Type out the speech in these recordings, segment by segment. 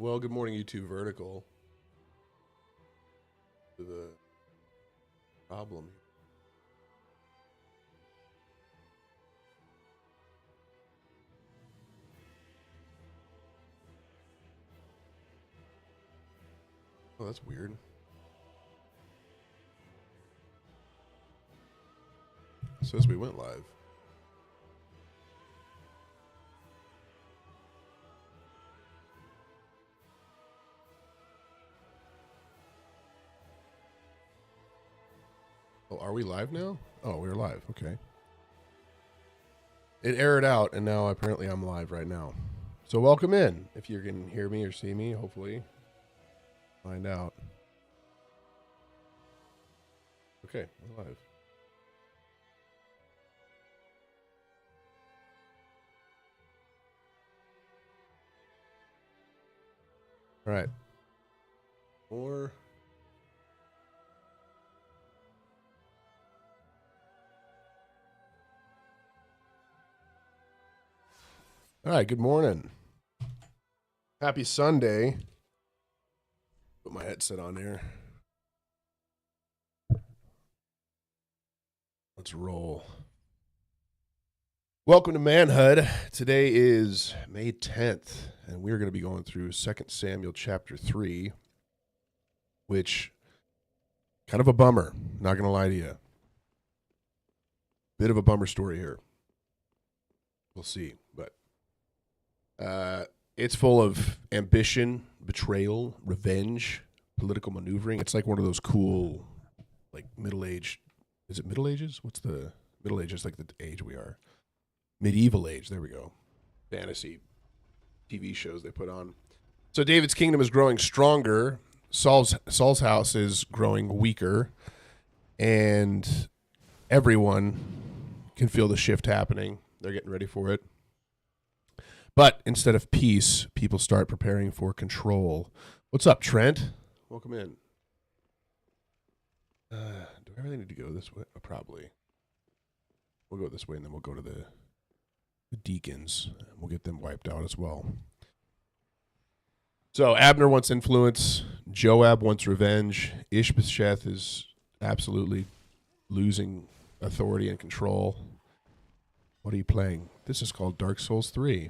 Well, good morning, YouTube Vertical. To the problem. Oh, that's weird. It says we went live. Oh, are we live now? Oh, we're live. Okay. It aired out, and now apparently I'm live right now. So welcome in. If you can hear me or see me, hopefully. Find out. Okay, we're live. All right. More. All right, good morning. Happy Sunday. Put my headset on there. Let's roll. Welcome to Manhood. Today is May 10th, and we're going to be going through 2 Samuel chapter 3, which, kind of a bummer, not going to lie to you. Bit of a bummer story here. We'll see, but it's full of ambition, betrayal, revenge, political maneuvering. It's like one of those cool, like middle-aged, is it Middle Ages? What's the Middle Ages, like the age we are? Medieval age, there we go. Fantasy TV shows they put on. So David's kingdom is growing stronger. Saul's house is growing weaker. And everyone can feel the shift happening. They're getting ready for it. But instead of peace, people start preparing for control. What's up, Trent? Welcome in. Do I really need to go this way? Probably. We'll go this way, and then we'll go to the deacons. We'll get them wiped out as well. So Abner wants influence. Joab wants revenge. Ishbosheth is absolutely losing authority and control. What are you playing? This is called Dark Souls 3.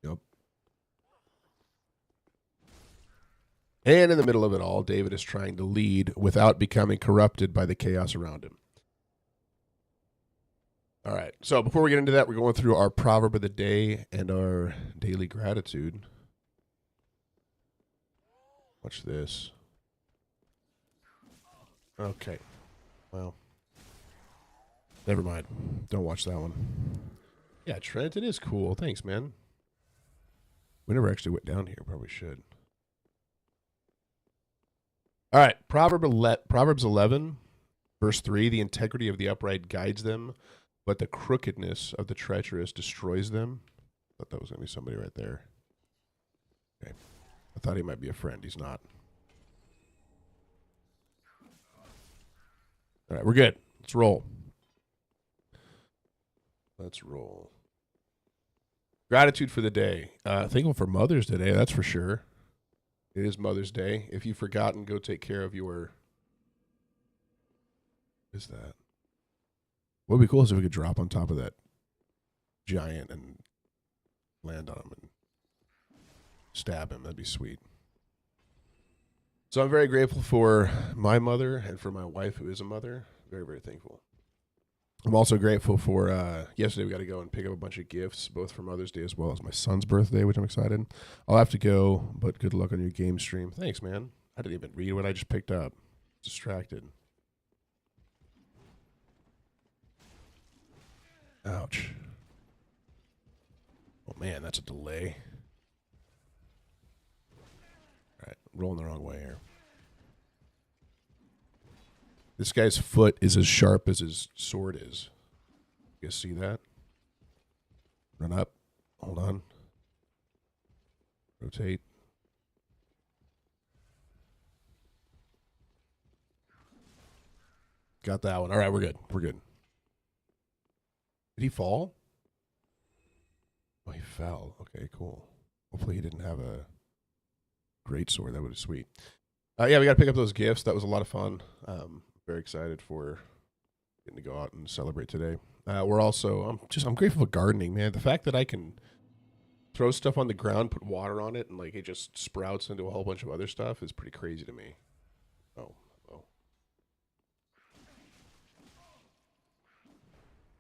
Yep. And in the middle of it all, David is trying to lead without becoming corrupted by the chaos around him. All right. So before we get into that, we're going through our proverb of the day and our daily gratitude. Watch this. Okay. Well, never mind. Don't watch that one. Yeah, Trent, it is cool. Thanks, man. We never actually went down here. Probably should. All right. Proverbs 11, verse 3. The integrity of the upright guides them, but the crookedness of the treacherous destroys them. I thought that was going to be somebody right there. Okay. I thought he might be a friend. He's not. All right, we're good. Let's roll. Let's roll. Gratitude for the day. Thankful for Mother's Day, that's for sure. It is Mother's Day. If you've forgotten, go take care of your... What is that? What would be cool is if we could drop on top of that giant and land on him and stab him. That'd be sweet. So I'm very grateful for my mother and for my wife, who is a mother. Very, very thankful. I'm also grateful for yesterday we got to go and pick up a bunch of gifts, both for Mother's Day as well as my son's birthday, which I'm excited. I'll have to go, but good luck on your game stream. Thanks, man. I didn't even read what I just picked up. Distracted. Ouch. Oh, man, that's a delay. All right, rolling the wrong way here. This guy's foot is as sharp as his sword is. You guys see that? Run up. Hold on. Rotate. Got that one. All right, we're good. We're good. Did he fall? Oh, he fell. Okay, cool. Hopefully he didn't have a great sword. That would be sweet. Yeah, we got to pick up those gifts. That was a lot of fun. Very excited for getting to go out and celebrate today. I'm grateful for gardening, man. The fact that I can throw stuff on the ground, put water on it, and like it just sprouts into a whole bunch of other stuff is pretty crazy to me. Oh.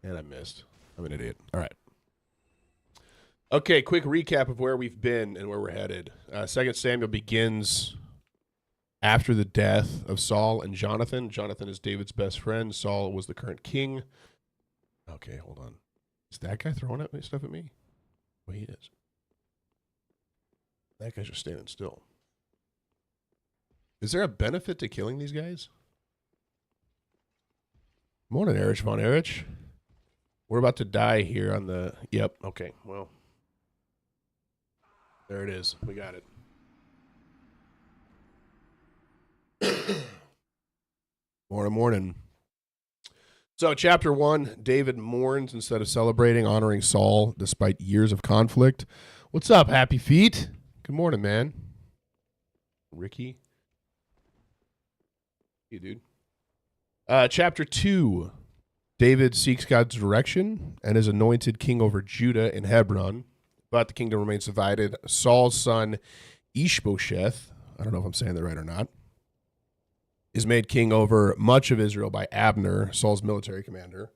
And I missed. I'm an idiot. All right. Okay, quick recap of where we've been and where we're headed. 2 Samuel begins after the death of Saul and Jonathan. Jonathan is David's best friend. Saul was the current king. Okay, hold on. Is that guy throwing stuff at me? Well, he is. That guy's just standing still. Is there a benefit to killing these guys? Morning, Erich von Erich. We're about to die here on the... Yep, okay, well. There it is. We got it. Morning. So, chapter 1, David mourns instead of celebrating, honoring Saul despite years of conflict. What's up, Happy Feet? Good morning, man. Ricky. Hey, dude. Chapter 2, David seeks God's direction and is anointed king over Judah in Hebron, but the kingdom remains divided. Saul's son, Ishbosheth, I don't know if I'm saying that right or not, is made king over much of Israel by Abner, Saul's military commander.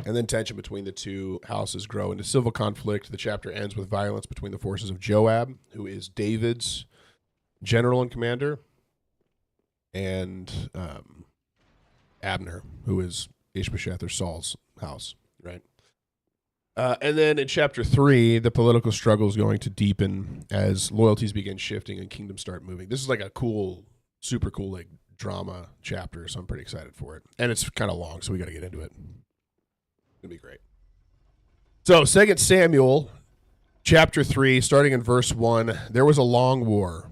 And then tension between the two houses grow into civil conflict. The chapter ends with violence between the forces of Joab, who is David's general and commander, and Abner, who is Ishbosheth or Saul's house, right? And then in chapter 3, the political struggle is going to deepen as loyalties begin shifting and kingdoms start moving. This is like a cool, super cool, like drama chapter, so I'm pretty excited for it. And it's kind of long, so we got to get into it. It's going to be great. So 2 Samuel chapter 3, starting in verse 1, there was a long war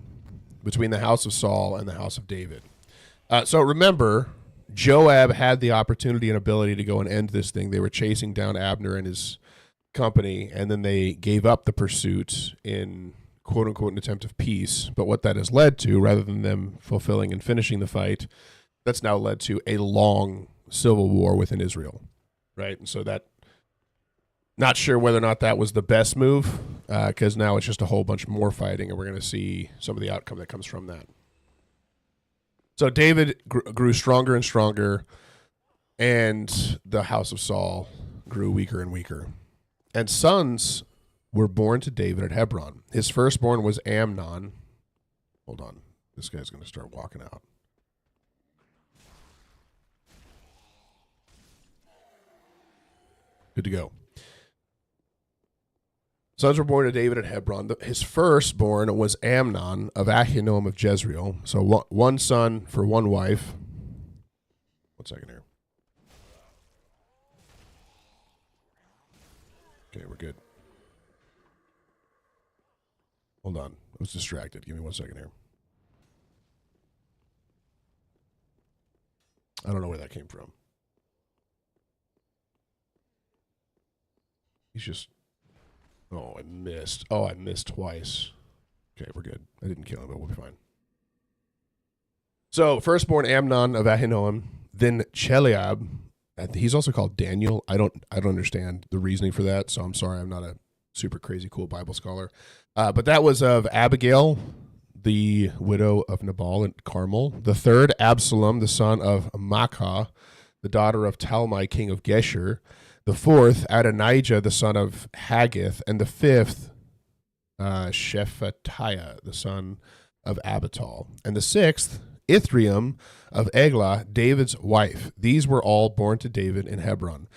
between the house of Saul and the house of David. So remember, Joab had the opportunity and ability to go and end this thing. They were chasing down Abner and his company, and then they gave up the pursuit in quote-unquote an attempt of peace. But what that has led to, rather than them fulfilling and finishing the fight, that's now led to a long civil war within Israel, right? And so that, not sure whether or not that was the best move, because now it's just a whole bunch more fighting, and we're going to see some of the outcome that comes from that. So David grew stronger and stronger, and the house of Saul grew weaker and weaker. And sons were born to David at Hebron. His firstborn was Amnon. Hold on. This guy's going to start walking out. Good to go. Sons were born to David at Hebron. His firstborn was Amnon of Ahinoam of Jezreel. So one son for one wife. 1 second here. Okay, we're good. Hold on. I was distracted. Give me 1 second here. I don't know where that came from. He's just... Oh, I missed. I missed twice. Okay, we're good. I didn't kill him, but we'll be fine. So, firstborn Amnon of Ahinoam, then Cheliab. He's also called Daniel. I don't understand the reasoning for that, so I'm sorry. I'm not a super crazy cool Bible scholar. But that was of Abigail, the widow of Nabal and Carmel. The third, Absalom, the son of Maacah, the daughter of Talmai, king of Geshur. The fourth, Adonijah, the son of Haggith. And the fifth, Shephatiah, the son of Abital. And the sixth, Ithream of Eglah, David's wife. These were all born to David in Hebron.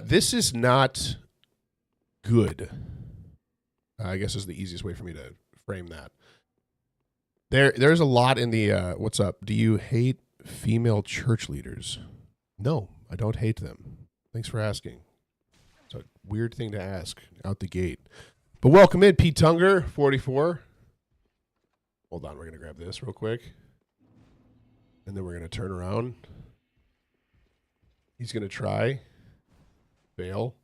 This is not good. I guess is the easiest way for me to frame that. There's a lot in the, what's up? Do you hate female church leaders? No, I don't hate them. Thanks for asking. It's a weird thing to ask out the gate. But welcome in, Pete Tunger, 44. Hold on, we're going to grab this real quick. And then we're going to turn around. He's going to try. Fail.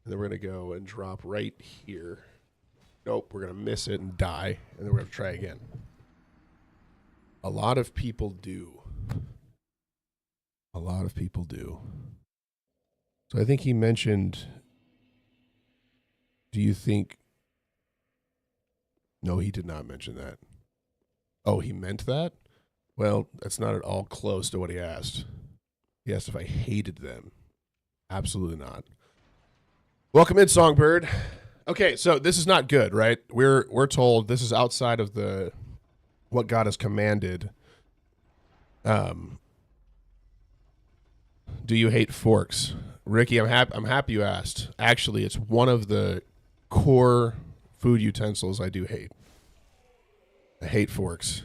And then we're going to go and drop right here. Nope, we're going to miss it and die. And then we're going to try again. A lot of people do. A lot of people do. So I think he mentioned, do you think... No, he did not mention that. Oh, he meant that? Well, that's not at all close to what he asked. He asked if I hated them. Absolutely not. Welcome in, Songbird. Okay, so this is not good, right? We're told this is outside of the what God has commanded. Do you hate forks? Ricky, I'm happy you asked. Actually, it's one of the core food utensils I do hate. I hate forks.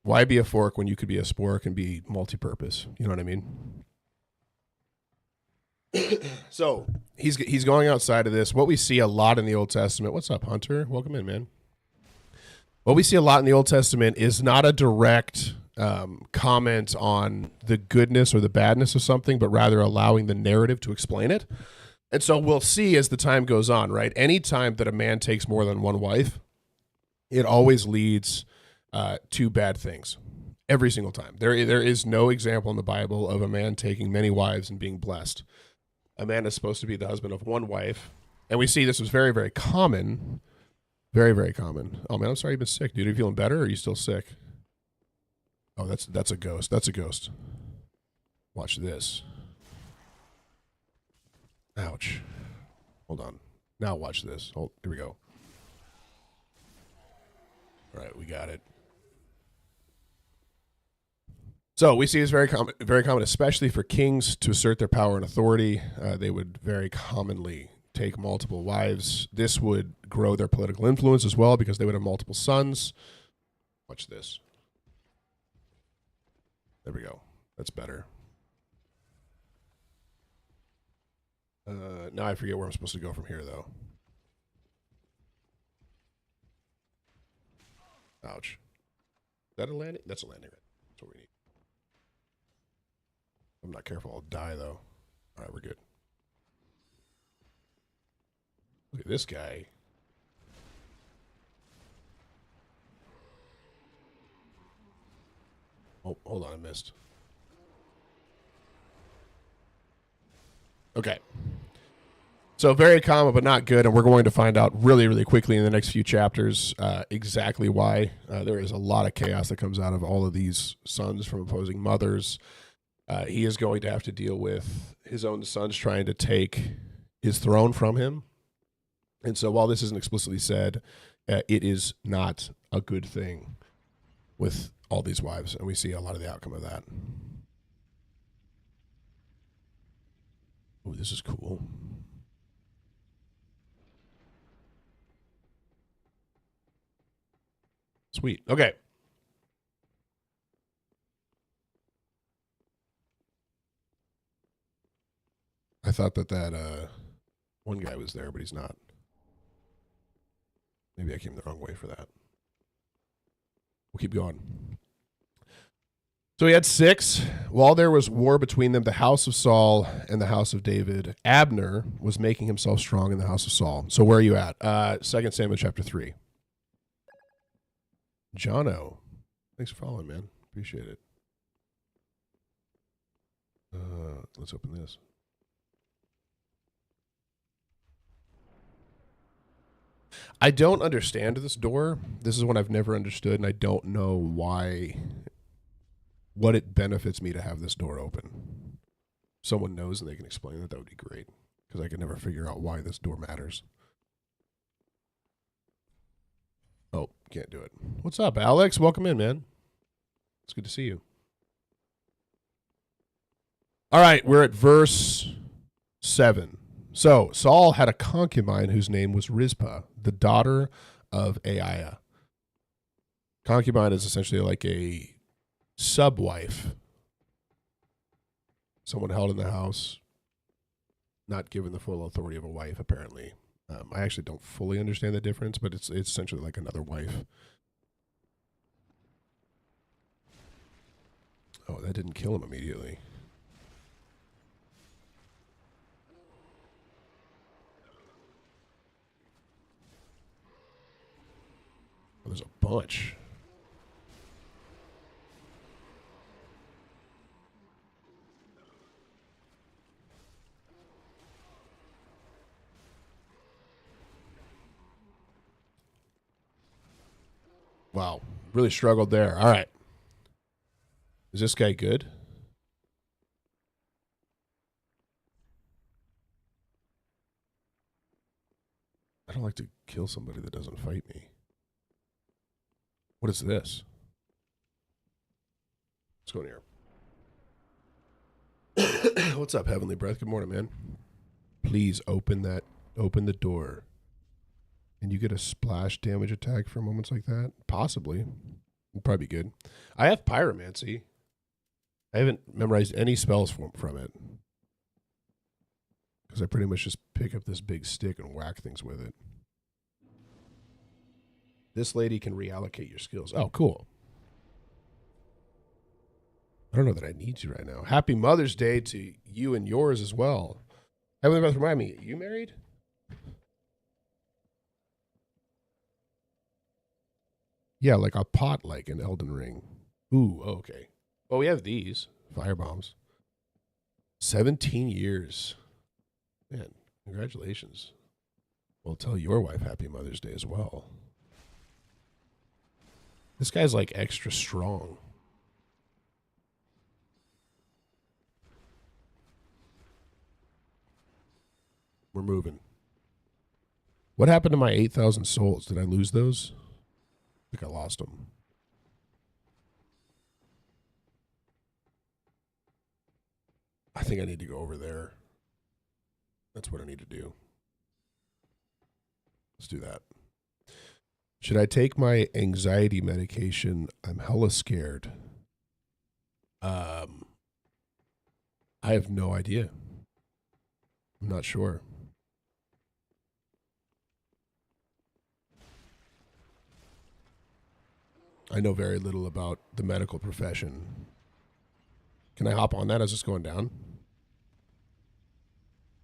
Why be a fork when you could be a spork and be multi-purpose? You know what I mean? So he's going outside of this. What we see a lot in the Old Testament. What's up, Hunter? Welcome in, man. What we see a lot in the Old Testament is not a direct comment on the goodness or the badness of something, but rather allowing the narrative to explain it. And so we'll see as the time goes on, right? Any time that a man takes more than one wife, it always leads to bad things. Every single time. There is no example in the Bible of a man taking many wives and being blessed. A man is supposed to be the husband of one wife. And we see this was very, very common. Very, very common. Oh, man, I'm sorry you've been sick, dude. Are you feeling better or are you still sick? Oh, that's a ghost. That's a ghost. Watch this. Ouch. Hold on. Now watch this. Hold. Here we go. All right, we got it. So we see it's very common, especially for kings to assert their power and authority. They would very commonly take multiple wives. This would grow their political influence as well because they would have multiple sons. Watch this. There we go. That's better. Now I forget where I'm supposed to go from here, though. Ouch. Is that a landing? That's a landing, right? That's what we need. If I'm not careful, I'll die, though. All right, we're good. Look at this guy. Oh, hold on, I missed. Okay. So very common, but not good, and we're going to find out really, really quickly in the next few chapters exactly why. There is a lot of chaos that comes out of all of these sons from opposing mothers. He is going to have to deal with his own sons trying to take his throne from him. And so while this isn't explicitly said, it is not a good thing with all these wives, and we see a lot of the outcome of that. Oh, this is cool. Sweet. Okay. I thought that one guy was there, but he's not. Maybe I came the wrong way for that. We'll keep going. So he had 6. While there was war between them, the house of Saul and the house of David, Abner was making himself strong in the house of Saul. So where are you at? 2 Samuel chapter 3. Jono. Thanks for following, man. Appreciate it. Let's open this. I don't understand this door. This is one I've never understood, and I don't know what it benefits me to have this door open. If someone knows and they can explain that would be great, because I can never figure out why this door matters. Oh, can't do it. What's up, Alex? Welcome in, man. It's good to see you. All right, we're at verse 7. So Saul had a concubine whose name was Rizpah, the daughter of Aiah. Concubine is essentially like a subwife. Someone held in the house, not given the full authority of a wife, apparently. I actually don't fully understand the difference, but it's essentially like another wife. Oh, that didn't kill him immediately. much. Wow. Really struggled there. All right. Is this guy good? I don't like to kill somebody that doesn't fight me. What is this? Let's go in here. What's up, Heavenly Breath? Good morning, man. Please open the door. And you get a splash damage attack for moments like that? Possibly. It'd probably be good. I have Pyromancy. I haven't memorized any spells from it. Because I pretty much just pick up this big stick and whack things with it. This lady can reallocate your skills. Oh, cool. I don't know that I need you right now. Happy Mother's Day to you and yours as well. Heavenly Breath, remind me, are you married? Yeah, like a pot like an Elden Ring. Ooh, okay. Well, we have these. Firebombs. 17 years. Man, congratulations. Well, tell your wife Happy Mother's Day as well. This guy's like extra strong. We're moving. What happened to my 8,000 souls? Did I lose those? I think I lost them. I think I need to go over there. That's what I need to do. Let's do that. Should I take my anxiety medication? I'm hella scared. I have no idea. I'm not sure. I know very little about the medical profession. Can I hop on that as it's going down?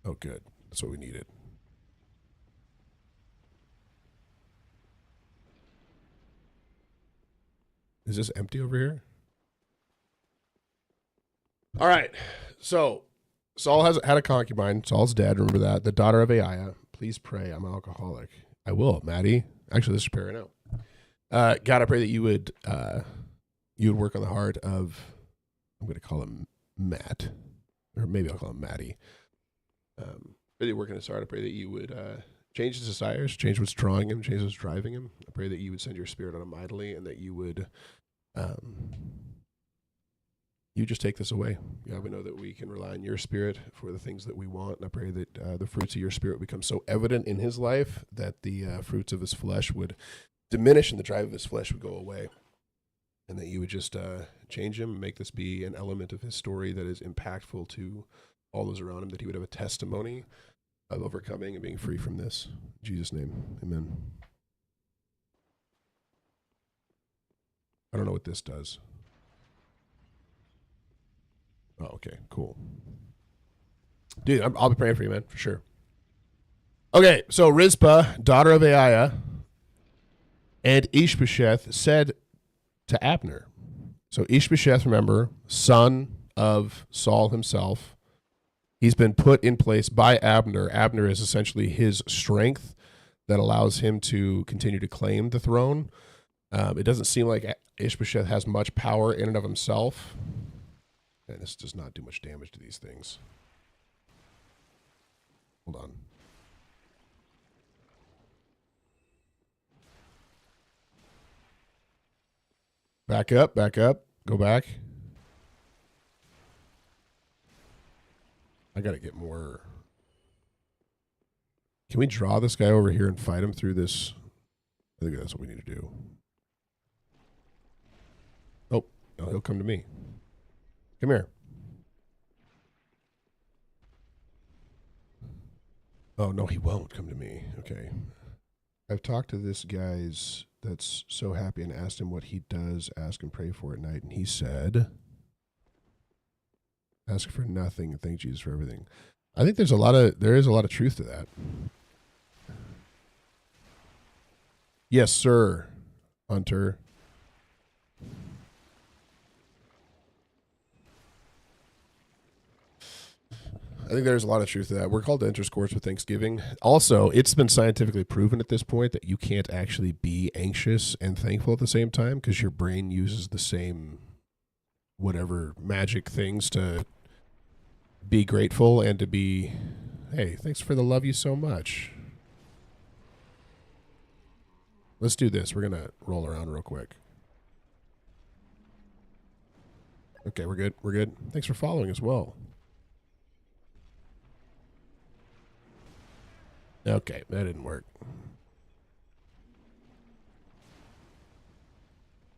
Oh, good. That's what we needed. Is this empty over here? All right. So Saul had a concubine. Saul's dead. Remember that. The daughter of Aiah. Please pray. I'm an alcoholic. I will, Maddie. Actually, this is prayer now. God, I pray that you would work on the heart of, I'm going to call him Matt, or maybe I'll call him Maddie. Really work on his heart. I pray that you would change his desires, change what's drawing him, change what's driving him. I pray that you would send your spirit on him mightily, and that you would you just take this away. Yeah, we know that we can rely on your spirit for the things that we want, and I pray that the fruits of your spirit become so evident in his life that the fruits of his flesh would diminish and the drive of his flesh would go away, and that you would just change him, make this be an element of his story that is impactful to all those around him, that he would have a testimony of overcoming and being free from this. In Jesus' name, amen. I don't know what this does. Oh, okay, cool. Dude, I'll be praying for you, man, for sure. Okay, so Rizpah, daughter of Aiah, and Ishbosheth said to Abner. So Ishbosheth, remember, son of Saul himself. He's been put in place by Abner. Abner is essentially his strength that allows him to continue to claim the throne. It doesn't seem like Ishbosheth has much power in and of himself. And this does not do much damage to these things. Hold on. Back up, go back. I gotta get more. Can we draw this guy over here and fight him through this? I think that's what we need to do. Oh, no, he'll come to me. Come here. Oh, no, he won't come to me. Okay. I've talked to this guy's that's so happy and asked him what he does ask and pray for at night, and he said, ask for nothing and thank Jesus for everything. I think there is a lot of truth to that. Yes, sir. Hunter. I think there's a lot of truth to that. We're called to intercourse with Thanksgiving. Also, it's been scientifically proven at this point that you can't actually be anxious and thankful at the same time because your brain uses the same whatever magic things to be grateful and to be, hey, thanks for the love you so much. Let's do this. We're going to roll around real quick. Okay, we're good. We're good. Thanks for following as well. Okay, that didn't work.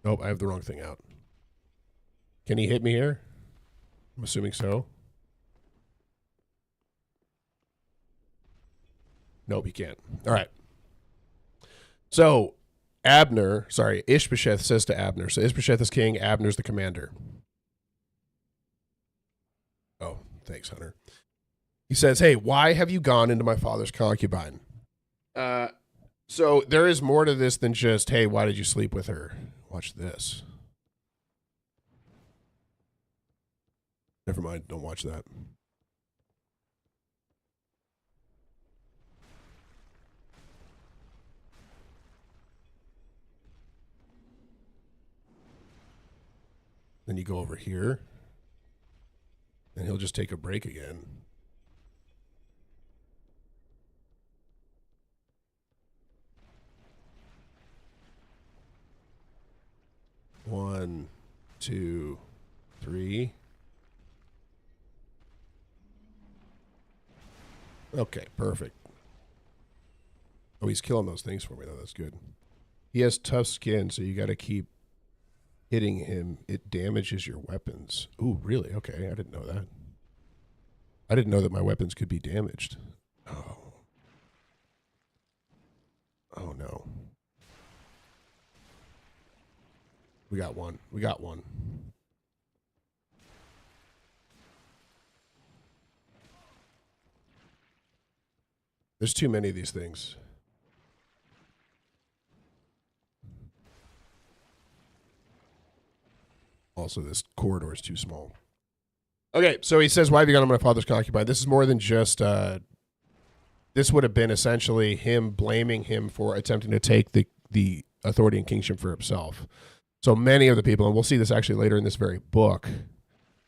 Nope, I have the wrong thing out. Can he hit me here? I'm assuming so. Nope, he can't. All right. So Ishbosheth says to Abner. So Ishbosheth is king, Abner's the commander. Oh, thanks, Hunter. He says, hey, why have you gone into my father's concubine? So there is more to this than just, hey, why did you sleep with her? Watch this. Never mind, don't watch that. Then you go over here, and he'll just take a break again. One, two, three. Okay, perfect. Oh, he's killing those things for me, though. That's good. He has tough skin, so you got to keep hitting him. It damages your weapons. Ooh, really? Okay, I didn't know that. I didn't know that my weapons could be damaged. Oh. Oh, no. We got one. We got one. There's too many of these things. Also, this corridor is too small. Okay, so he says, why have you gone to my father's concubine? This is more than just... this would have been essentially him blaming him for attempting to take the authority and kingship for himself. So many of the people, and we'll see this actually later in this very book,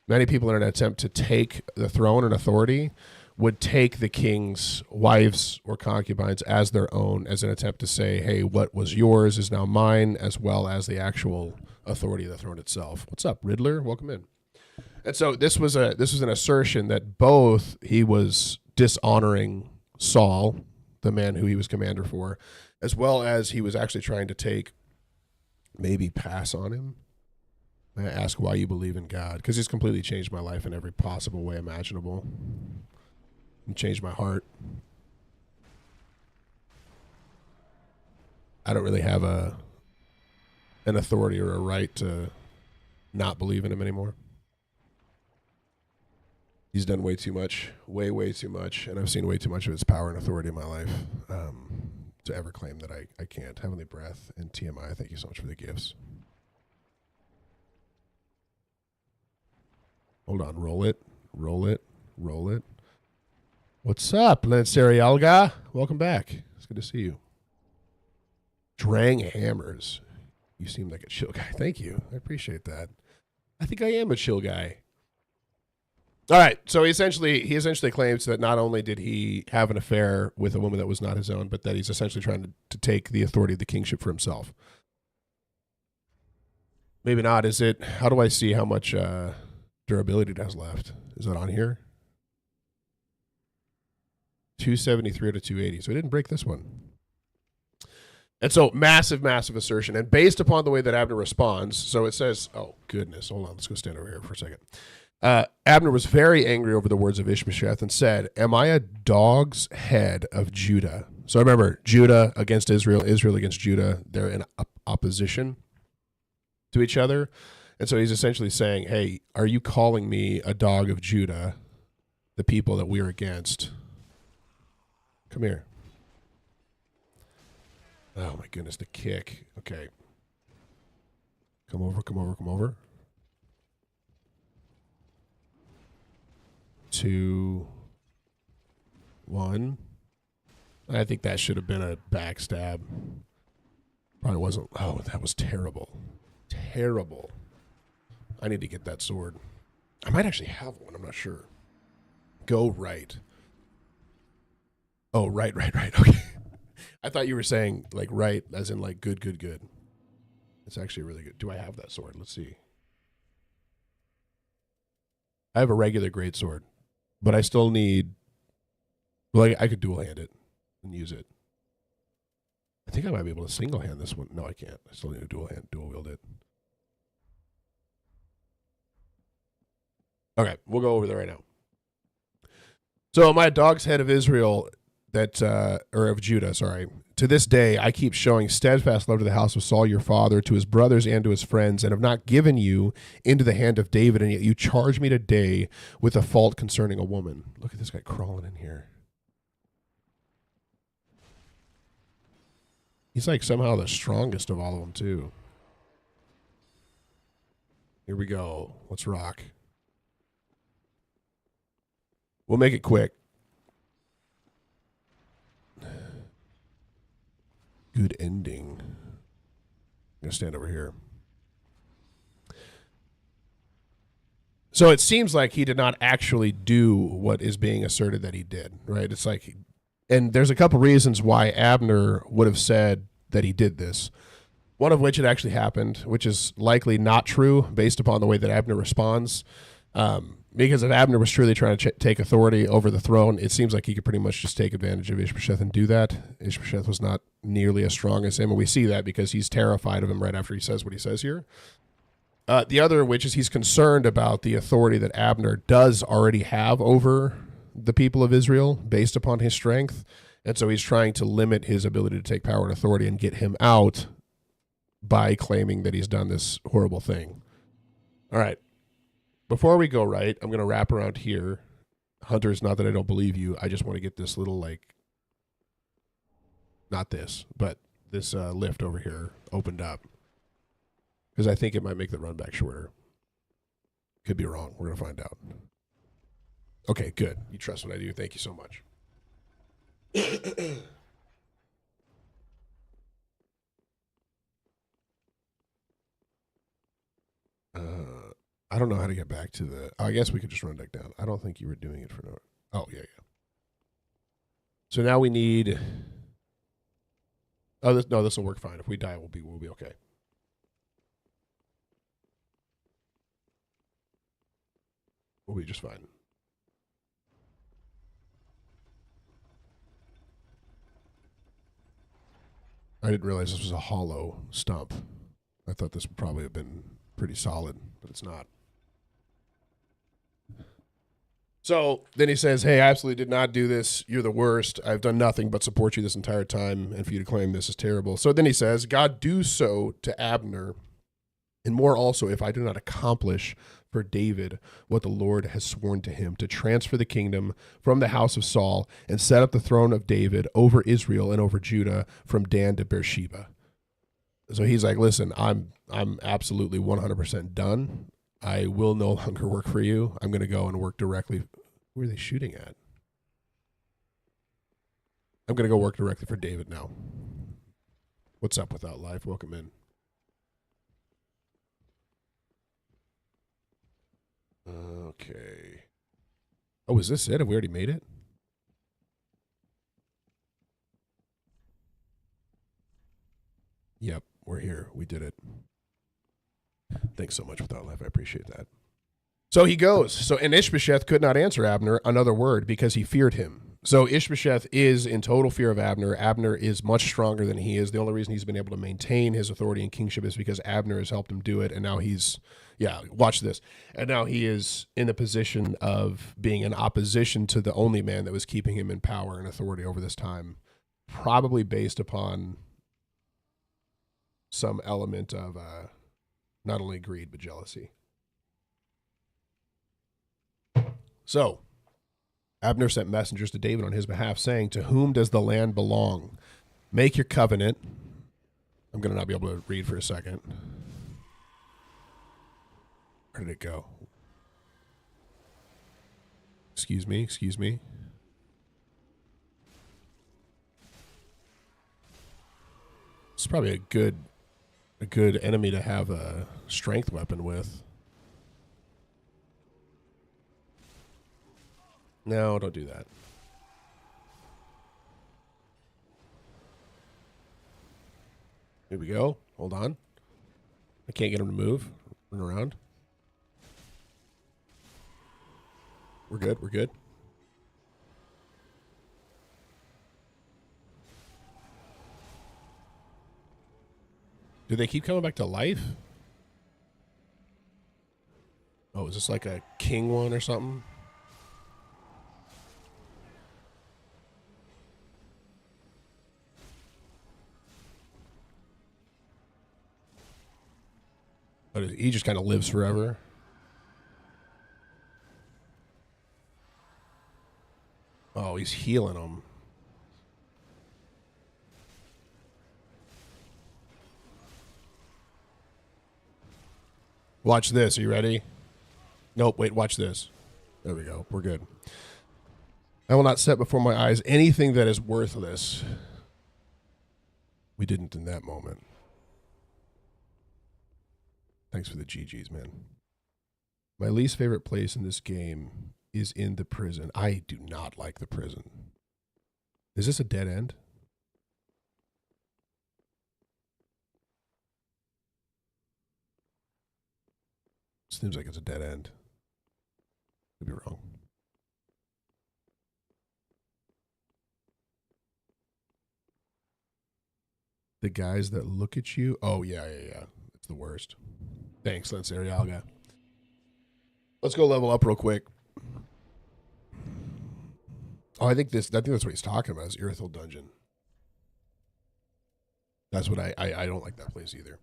many people in an attempt to take the throne and authority would take the king's wives or concubines as their own, as an attempt to say, hey, what was yours is now mine, as well as the actual authority of the throne itself. What's up, Riddler? Welcome in. And so this was an assertion that both he was dishonoring Saul, the man who he was commander for, as well as he was actually trying to take, maybe pass on him. I ask why you believe in God, because he's completely changed my life in every possible way imaginable. And changed my heart. I don't really have an authority or a right to not believe in him anymore. He's done way too much, way too much, and I've seen way too much of his power and authority in my life to ever claim that I can't. Heavenly Breath and TMI, thank you so much for the gifts. Hold on, roll it. What's up, Lancerialga? Welcome back. It's good to see you. Drang Hammers. You seem like a chill guy. Thank you. I appreciate that. I think I am a chill guy. All right, so he essentially claims that not only did he have an affair with a woman that was not his own, but that he's essentially trying to take the authority of the kingship for himself. Maybe not. Is it? How do I see how much durability it has left? Is that on here? 273 to 280. So it didn't break this one. And so massive assertion. And based upon the way that Abner responds, so it says, oh, goodness. Hold on. Let's go stand over here for a second. Abner was very angry over the words of Ishbosheth and said, am I a dog's head of Judah? So remember, Judah against Israel, Israel against Judah. They're in opposition to each other. And so he's essentially saying, hey, are you calling me a dog of Judah, the people that we're against? Come here. Oh, my goodness, the kick. Okay. Come over, come over, come over. 2, 1. I think that should have been a backstab. Probably wasn't. Oh, that was terrible. Terrible. I need to get that sword. I might actually have one. I'm not sure. Go right. Oh, right. Okay. I thought you were saying like right as in like good. It's actually really good. Do I have that sword? Let's see. I have a regular great sword, but I still need. Well, I could dual hand it and use it. I think I might be able to single hand this one. No, I can't. I still need to dual wield it. Okay, we'll go over there right now. So my dog's head of Israel, or of Judah, sorry. To this day, I keep showing steadfast love to the house of Saul, your father, to his brothers and to his friends, and have not given you into the hand of David, and yet you charge me today with a fault concerning a woman. Look at this guy crawling in here. He's like somehow the strongest of all of them, too. Here we go. Let's rock. We'll make it quick. Good ending. I'm going to stand over here. So it seems like he did not actually do what is being asserted that he did, right? It's like, and there's a couple reasons why Abner would have said that he did this. One of which it actually happened, which is likely not true based upon the way that Abner responds. Because if Abner was truly trying to take authority over the throne, it seems like he could pretty much just take advantage of Ishbosheth and do that. Ishbosheth was not nearly as strong as him, and we see that because he's terrified of him right after he says what he says here. The other, which is he's concerned about the authority that Abner does already have over the people of Israel based upon his strength, and so he's trying to limit his ability to take power and authority and get him out by claiming that he's done this horrible thing. All right. Before we go right, I'm going to wrap around here. Hunter, it's not that I don't believe you. I just want to get this little, like, not this, but this lift over here opened up. Because I think it might make the run back shorter. Could be wrong. We're going to find out. Okay, good. You trust what I do. Thank you so much. I don't know how to get back to the... I guess we could just run back down. I don't think you were doing it for no... Oh, yeah. So now we need... Oh, this will work fine. If we die, we'll be okay. We'll be just fine. I didn't realize this was a hollow stump. I thought this would probably have been pretty solid, but it's not. So then he says, hey, I absolutely did not do this. You're the worst. I've done nothing but support you this entire time, and for you to claim this is terrible. So then he says, God, do so to Abner, and more also if I do not accomplish for David what the Lord has sworn to him, to transfer the kingdom from the house of Saul and set up the throne of David over Israel and over Judah from Dan to Beersheba. So he's like, listen, I'm absolutely 100% done. I will no longer work for you. I'm going to go and work directly. Who are they shooting at? I'm going to go work directly for David now. What's up Without Life? Welcome in. Okay. Oh, is this it? Have we already made it? Yep, we're here. We did it. Thanks so much, Without Life. I appreciate that. So he goes. And Ishbosheth could not answer Abner another word because he feared him. So Ishbosheth is in total fear of Abner. Abner is much stronger than he is. The only reason he's been able to maintain his authority and kingship is because Abner has helped him do it. And now watch this. And now he is in the position of being in opposition to the only man that was keeping him in power and authority over this time, probably based upon some element of not only greed, but jealousy. So Abner sent messengers to David on his behalf, saying, to whom does the land belong? Make your covenant. I'm going to not be able to read for a second. Where did it go? Excuse me, excuse me. It's probably a good enemy to have a strength weapon with. No, don't do that. Here we go. Hold on. I can't get him to move. Run around. We're good. We're good. Do they keep coming back to life? Oh, is this like a king one or something? But he just kind of lives forever. Oh, he's healing them. Watch this. Are you ready? Nope. Wait, watch this. There we go. We're good. I will not set before my eyes anything that is worthless. We didn't in that moment. Thanks for the GGs, man. My least favorite place in this game is in the prison. I do not like the prison. Is this a dead end? Seems like it's a dead end. Could be wrong. The guys that look at you. Oh, yeah. It's the worst. Thanks, Lance Arialga. Let's go level up real quick. Oh, I think that's what he's talking about is Irithyll Dungeon. That's what I don't like that place either.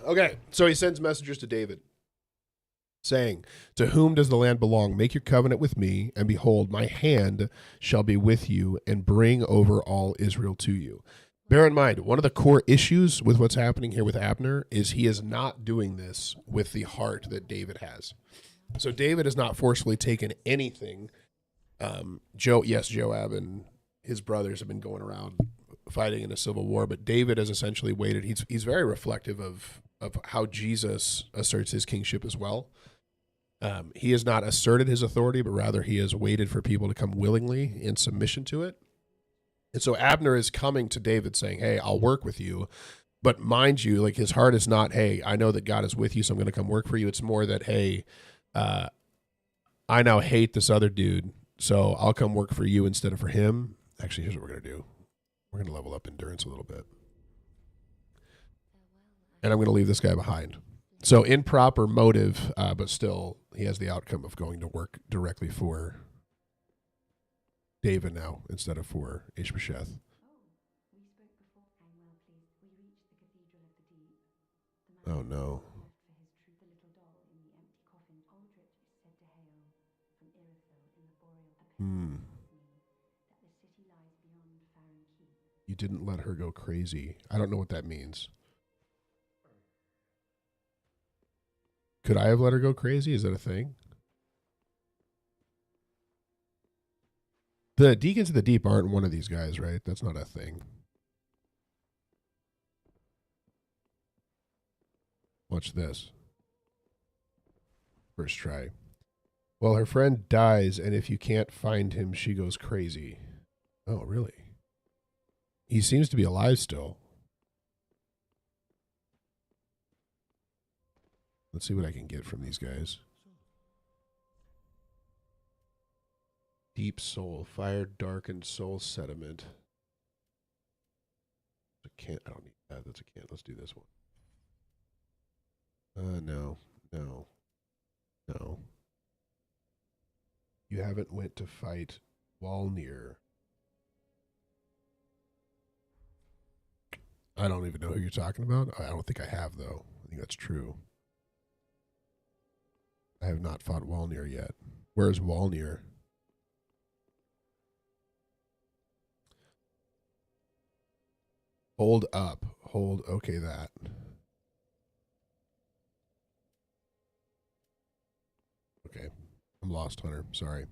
Okay, so he sends messengers to David, saying, "To whom does the land belong? Make your covenant with me, and behold, my hand shall be with you, and bring over all Israel to you." Bear in mind, one of the core issues with what's happening here with Abner is he is not doing this with the heart that David has. So David has not forcefully taken anything. Joab and his brothers have been going around fighting in a civil war, but David has essentially waited. He's very reflective of how Jesus asserts his kingship as well. He has not asserted his authority, but rather he has waited for people to come willingly in submission to it. And so Abner is coming to David saying, "Hey, I'll work with you." But mind you, like his heart is not, "Hey, I know that God is with you, so I'm going to come work for you." It's more that, "Hey, I now hate this other dude, so I'll come work for you instead of for him." Actually, here's what we're going to do. We're going to level up endurance a little bit. And I'm going to leave this guy behind. So improper motive, but still he has the outcome of going to work directly for David now instead of for Ishbosheth. Oh no. You didn't let her go crazy. I don't know what that means. Could I have let her go crazy? Is that a thing? The Deacons of the Deep aren't one of these guys, right? That's not a thing. Watch this. First try. Well, her friend dies, and if you can't find him, she goes crazy. Oh, really? He seems to be alive still. Let's see what I can get from these guys. Deep soul, fire, darkened soul sediment. I don't need that. That's a can't. Let's do this one. No. You haven't went to fight Walnir. I don't even know who you're talking about. I don't think I have, though. I think that's true. I have not fought Walnir yet. Where's Walnir? Hold up. Okay, that. Okay. I'm lost, Hunter. Sorry.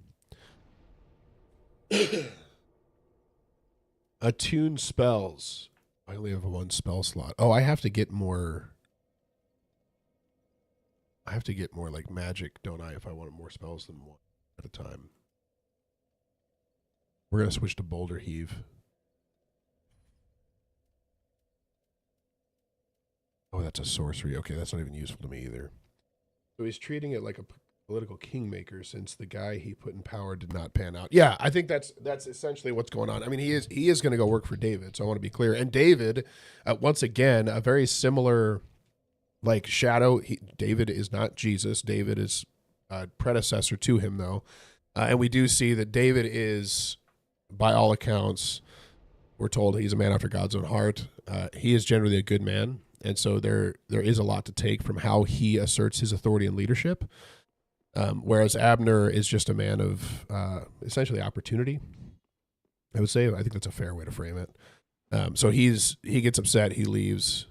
Attune spells. I only have one spell slot. Oh, I have to get more. I have to get more like magic, don't I, if I want more spells than one at a time. We're going to switch to Boulder Heave. Oh, that's a sorcery. Okay, that's not even useful to me either. So he's treating it like a political kingmaker since the guy he put in power did not pan out. Yeah, I think that's essentially what's going on. I mean, he is going to go work for David, so I want to be clear. And David, once again, a very similar like shadow. David is not Jesus. David is a predecessor to him, though. And we do see that David is, by all accounts, we're told he's a man after God's own heart. He is generally a good man. And so there is a lot to take from how he asserts his authority and leadership. Whereas Abner is just a man of essentially opportunity, I would say. I think that's a fair way to frame it. So he gets upset. He leaves.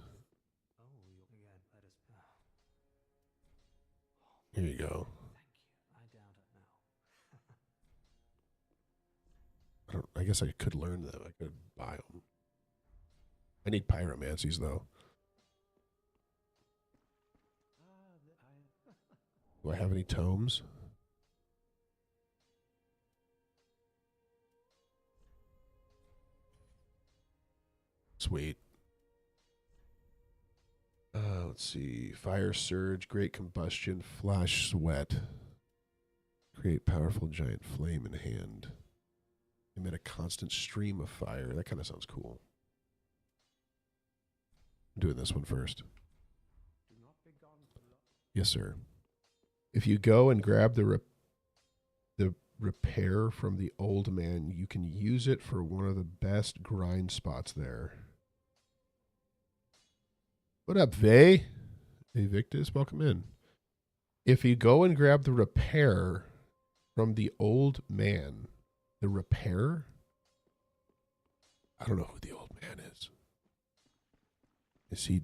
Here you go. I guess I could learn them. I could buy them. I need pyromancies, though. Do I have any tomes? Sweet. Let's see. Fire surge, great combustion, flash sweat. Create powerful giant flame in hand. Emit a constant stream of fire. That kind of sounds cool. I'm doing this one first. Yes, sir. If you go and grab the repair from the old man, you can use it for one of the best grind spots there. What up, Vay? Hey, Victus, welcome in. If you go and grab the repair from the old man, the repair? I don't know who the old man is. Is he?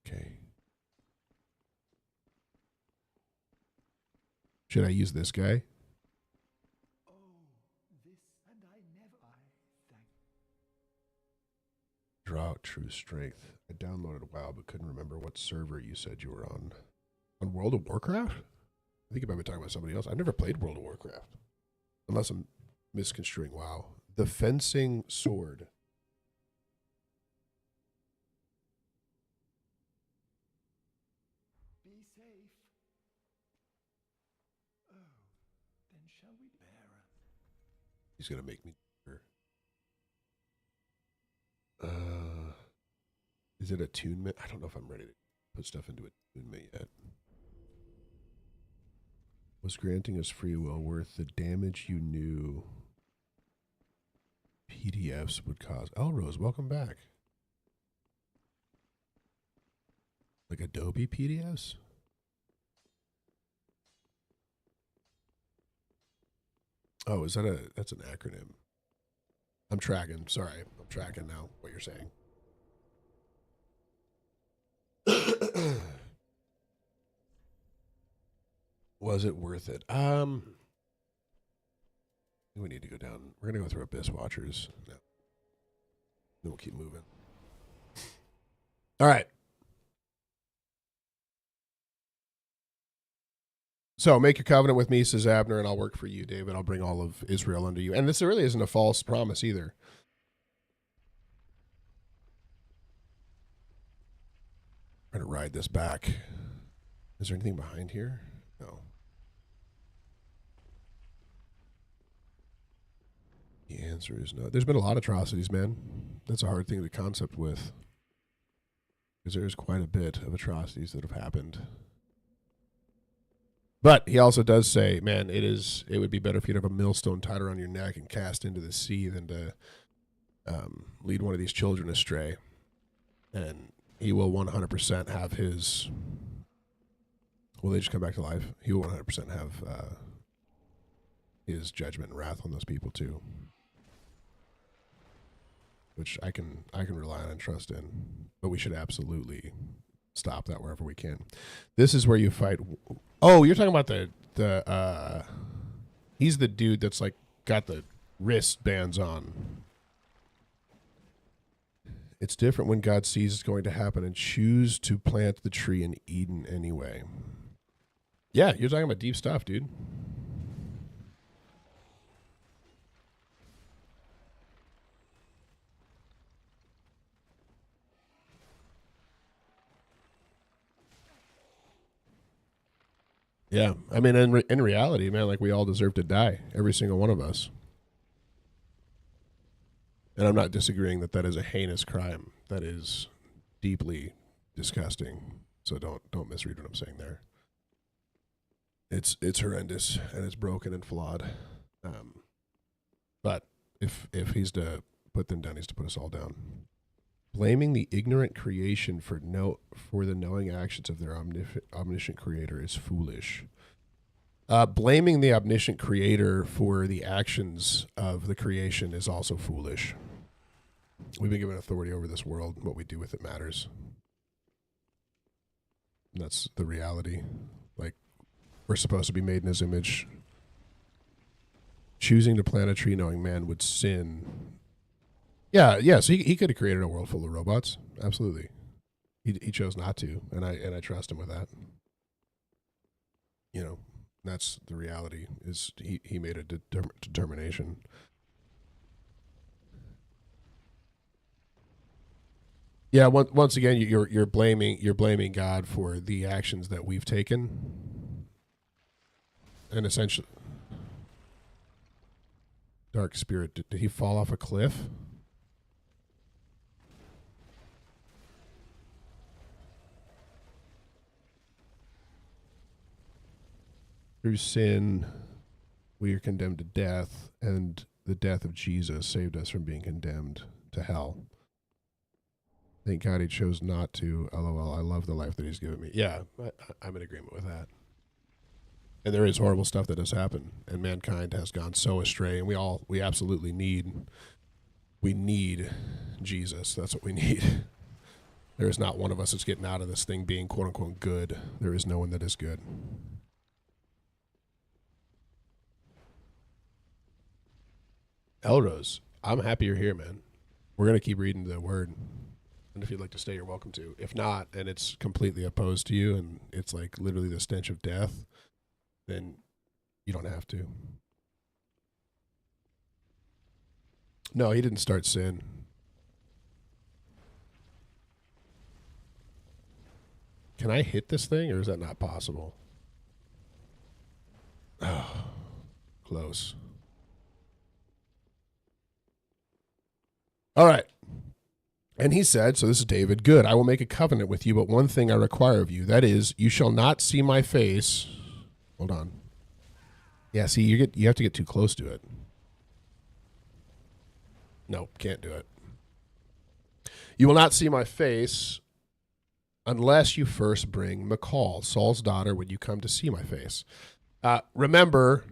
Okay. Should I use this guy? Draw out true strength. I downloaded WoW but couldn't remember what server you said you were on. On World of Warcraft? I think you might be talking about somebody else. I've never played World of Warcraft. Unless I'm misconstruing WoW. The fencing sword. Be safe. Oh, then shall we bear? He's gonna make me. Is it attunement? I don't know if I'm ready to put stuff into attunement yet. Was granting us free will worth the damage you knew PDFs would cause? Elrose, welcome back. Like Adobe PDFs? Oh, that's an acronym. I'm tracking. Sorry. I'm tracking now what you're saying. Was it worth it? We need to go down. We're gonna go through Abyss Watchers. No. Then we'll keep moving. All right. So make your covenant with me, says Abner, and I'll work for you, David. I'll bring all of Israel under you. And this really isn't a false promise either. I'm going to ride this back. Is there anything behind here? No. The answer is no. There's been a lot of atrocities, man. That's a hard thing to concept with. Because there's quite a bit of atrocities that have happened. But he also does say, man, it would be better if you'd have a millstone tied around your neck and cast into the sea than to lead one of these children astray. And he will 100% have his... Will they just come back to life? He will 100% have his judgment and wrath on those people too. Which I can rely on and trust in. But we should absolutely stop that wherever we can. This is where you fight. Oh, you're talking about he's the dude that's like got the wristbands on. It's different when God sees it's going to happen and choose to plant the tree in Eden anyway. Yeah, you're talking about deep stuff, dude. Yeah, I mean, in reality, man, like we all deserve to die, every single one of us. And I'm not disagreeing that that is a heinous crime. That is deeply disgusting. So don't misread what I'm saying there. It's horrendous and it's broken and flawed. But if he's to put them down, he's to put us all down. Blaming the ignorant creation for the knowing actions of their omniscient creator is foolish. Blaming the omniscient creator for the actions of the creation is also foolish. We've been given authority over this world. What we do with it matters. And that's the reality. Like, we're supposed to be made in his image. Choosing to plant a tree knowing man would sin. Yeah, so he could have created a world full of robots. Absolutely. He chose not to, and I trust him with that. You know, that's the reality, is he made a determination. Yeah, once again, you're blaming God for the actions that we've taken, and essentially, dark spirit. Did he fall off a cliff? Through sin, we are condemned to death, and the death of Jesus saved us from being condemned to hell. Thank God he chose not to. LOL, I love the life that he's given me. Yeah, I'm in agreement with that. And there is horrible stuff that has happened, and mankind has gone so astray, and we absolutely need Jesus. That's what we need. There is not one of us that's getting out of this thing being quote unquote good. There is no one that is good. Elrose, I'm happy you're here, man. We're going to keep reading the word. And if you'd like to stay, you're welcome to. If not, and it's completely opposed to you, and it's like literally the stench of death, then you don't have to. No, he didn't start sin. Can I hit this thing, or is that not possible? Oh, close. All right. And he said, so this is David, good, I will make a covenant with you, but one thing I require of you, that is, you shall not see my face. Hold on. Yeah, see, you have to get too close to it. No, can't do it. You will not see my face unless you first bring Michal, Saul's daughter, when you come to see my face. Remember,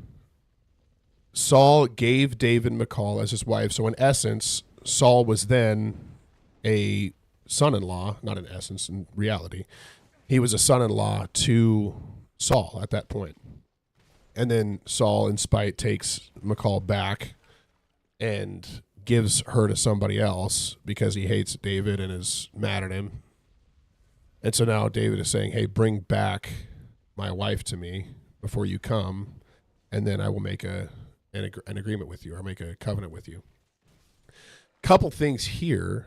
Saul gave David Michal as his wife, so in essence, Saul was then a son-in-law, not in essence, in reality. He was a son-in-law to Saul at that point. And then Saul, in spite, takes Michal back and gives her to somebody else because he hates David and is mad at him. And so now David is saying, hey, bring back my wife to me before you come, and then I will make an agreement with you, or make a covenant with you. Couple things here.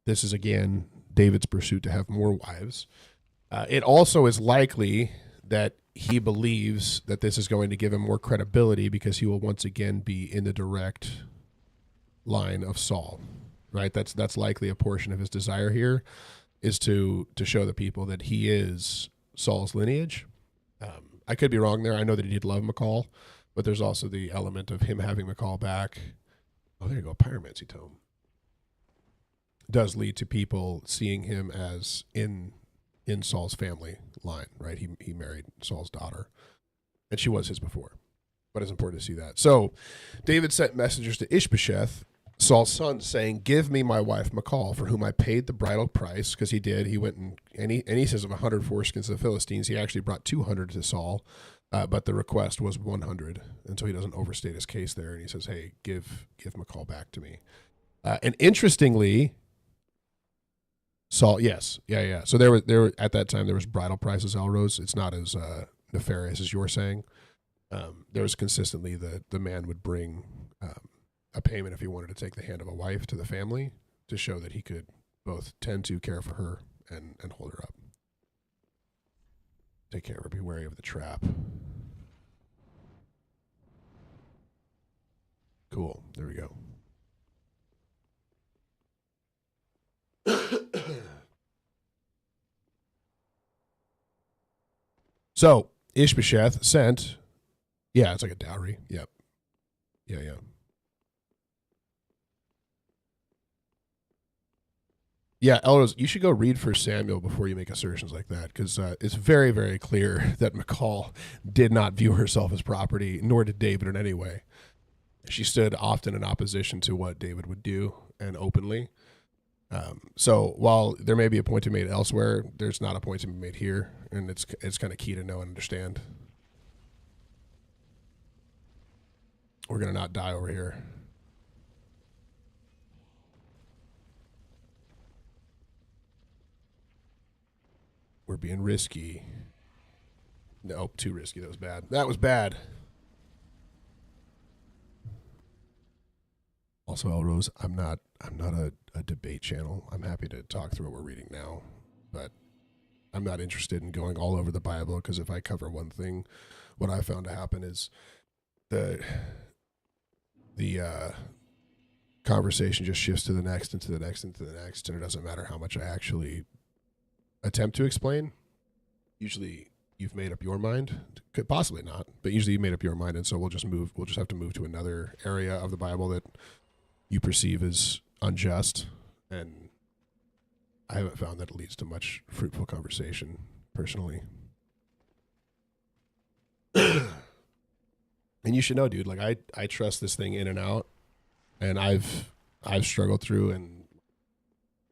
This is, again, David's pursuit to have more wives. It also is likely that he believes that this is going to give him more credibility because he will once again be in the direct line of Saul, right? That's likely a portion of his desire here, is to show the people that he is Saul's lineage. I could be wrong there. I know that he did love Michal, but there's also the element of him having Michal back. Oh, there you go, Pyromancy Tome. Does lead to people seeing him as in Saul's family line, right? He married Saul's daughter, and she was his before, but it's important to see that. So David sent messengers to Ishbosheth Saul's son saying, "Give me my wife Michal, for whom I paid the bridal price," because he did. He went and he says of 100 foreskins of the Philistines, he actually brought 200 to Saul, but the request was 100, and so he doesn't overstate his case there. And he says, "Hey, give Michal back to me." And interestingly, Saul, yes, yeah. So there were at that time there was bridal prices, Elrose. It's not as nefarious as you're saying. There was consistently the man would bring a payment if he wanted to take the hand of a wife to the family to show that he could both tend to care for her and hold her up. Take care of her. Be wary of the trap. Cool. There we go. So Ishbosheth sent, yeah, it's like a dowry. Yep. Yeah. Yeah, Elrose, you should go read 1 Samuel before you make assertions like that, because it's very, very clear that Michal did not view herself as property, nor did David in any way. She stood often in opposition to what David would do, and openly. So while there may be a point to be made elsewhere, there's not a point to be made here, and it's kind of key to know and understand. We're going to not die over here. We're being risky. Nope, too risky. That was bad. That was bad. Also, Elrose, I'm not a debate channel. I'm happy to talk through what we're reading now, but I'm not interested in going all over the Bible, because if I cover one thing, what I found to happen is the conversation just shifts to the next and to the next and to the next, and it doesn't matter how much I actually attempt to explain. Usually you've made up your mind, could possibly not, but usually you made up your mind, and so we'll just have to move to another area of the Bible that you perceive as unjust, and I haven't found that it leads to much fruitful conversation personally. And you should know, dude, like I trust this thing in and out, and I've struggled through and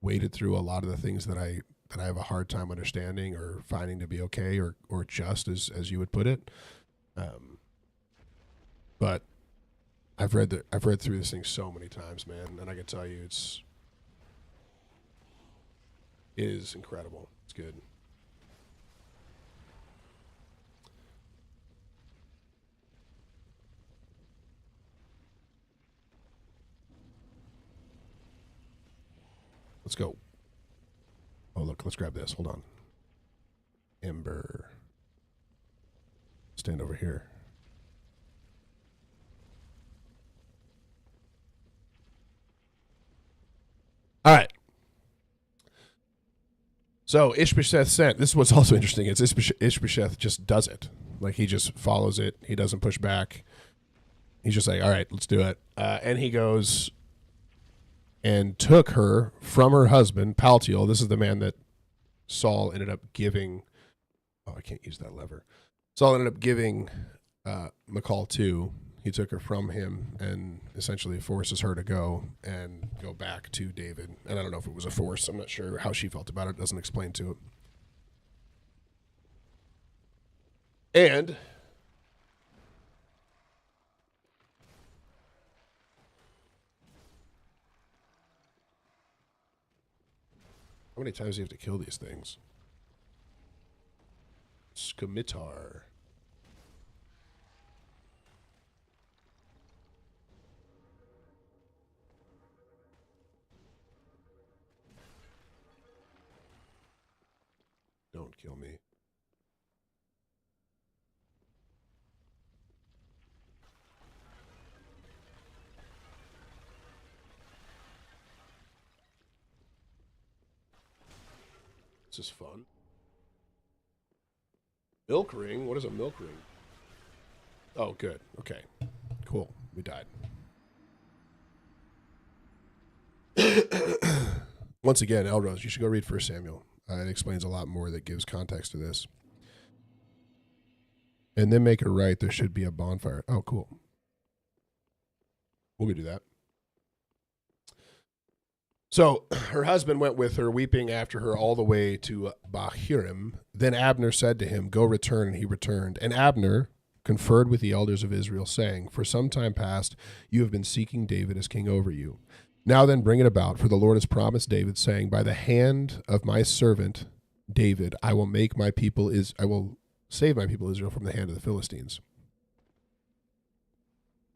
waded through a lot of the things that I have a hard time understanding or finding to be okay or just, as you would put it. But I've read through this thing so many times, man, and I can tell you it is incredible. It's good. Let's go. Oh, look, let's grab this. Hold on. Ember. Stand over here. All right. So Ishbosheth sent. This is what's also interesting. It's Ishbosheth just does it. Like, he just follows it. He doesn't push back. He's just like, all right, let's do it. And he goes and took her from her husband, Paltiel. This is the man that Saul ended up giving. Oh, I can't use that lever. Saul ended up giving Michal to. He took her from him and essentially forces her to go back to David. And I don't know if it was a force. I'm not sure how she felt about it. It doesn't explain to it. And how many times do you have to kill these things? Scimitar. Don't kill me. This is fun. Milk ring? What is a milk ring? Oh, good. Okay. Cool. We died. Once again, Elrose, you should go read 1 Samuel. It explains a lot more that gives context to this. And then make it right. There should be a bonfire. Oh, cool. We'll go do that. So her husband went with her, weeping after her all the way to Bahurim. Then Abner said to him, "Go return," and he returned. And Abner conferred with the elders of Israel, saying, "For some time past you have been seeking David as king over you. Now then bring it about, for the Lord has promised David, saying, By the hand of my servant David, I will save my people Israel from the hand of the Philistines,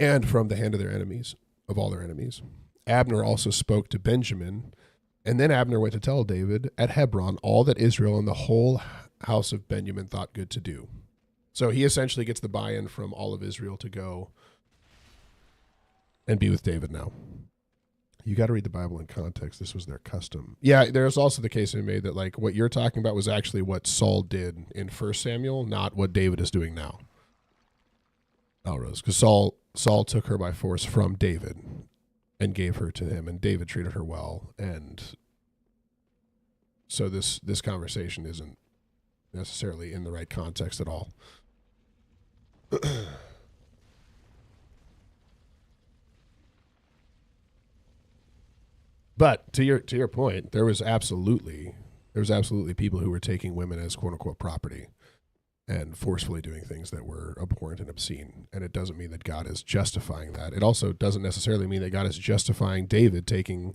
and from the hand of their enemies, of all their enemies." Abner also spoke to Benjamin, and then Abner went to tell David at Hebron all that Israel and the whole house of Benjamin thought good to do. So he essentially gets the buy-in from all of Israel to go and be with David now. You got to read the Bible in context. This was their custom. Yeah, there's also the case they made that like what you're talking about was actually what Saul did in 1 Samuel, not what David is doing now. Rose, because Saul took her by force from David and gave her to him, and David treated her well, and so this conversation isn't necessarily in the right context at all. But to your point, there was absolutely people who were taking women as quote unquote property and forcefully doing things that were abhorrent and obscene. And it doesn't mean that God is justifying that. It also doesn't necessarily mean that God is justifying David taking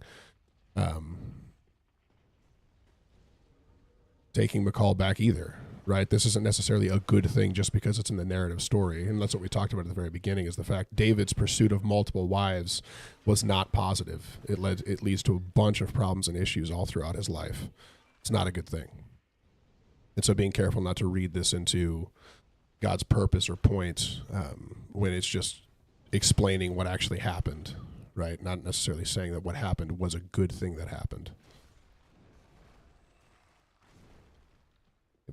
Michal back either, right? This isn't necessarily a good thing just because it's in the narrative story. And that's what we talked about at the very beginning, is the fact David's pursuit of multiple wives was not positive. It leads to a bunch of problems and issues all throughout his life. It's not a good thing. And so being careful not to read this into God's purpose or point when it's just explaining what actually happened, right? Not necessarily saying that what happened was a good thing that happened.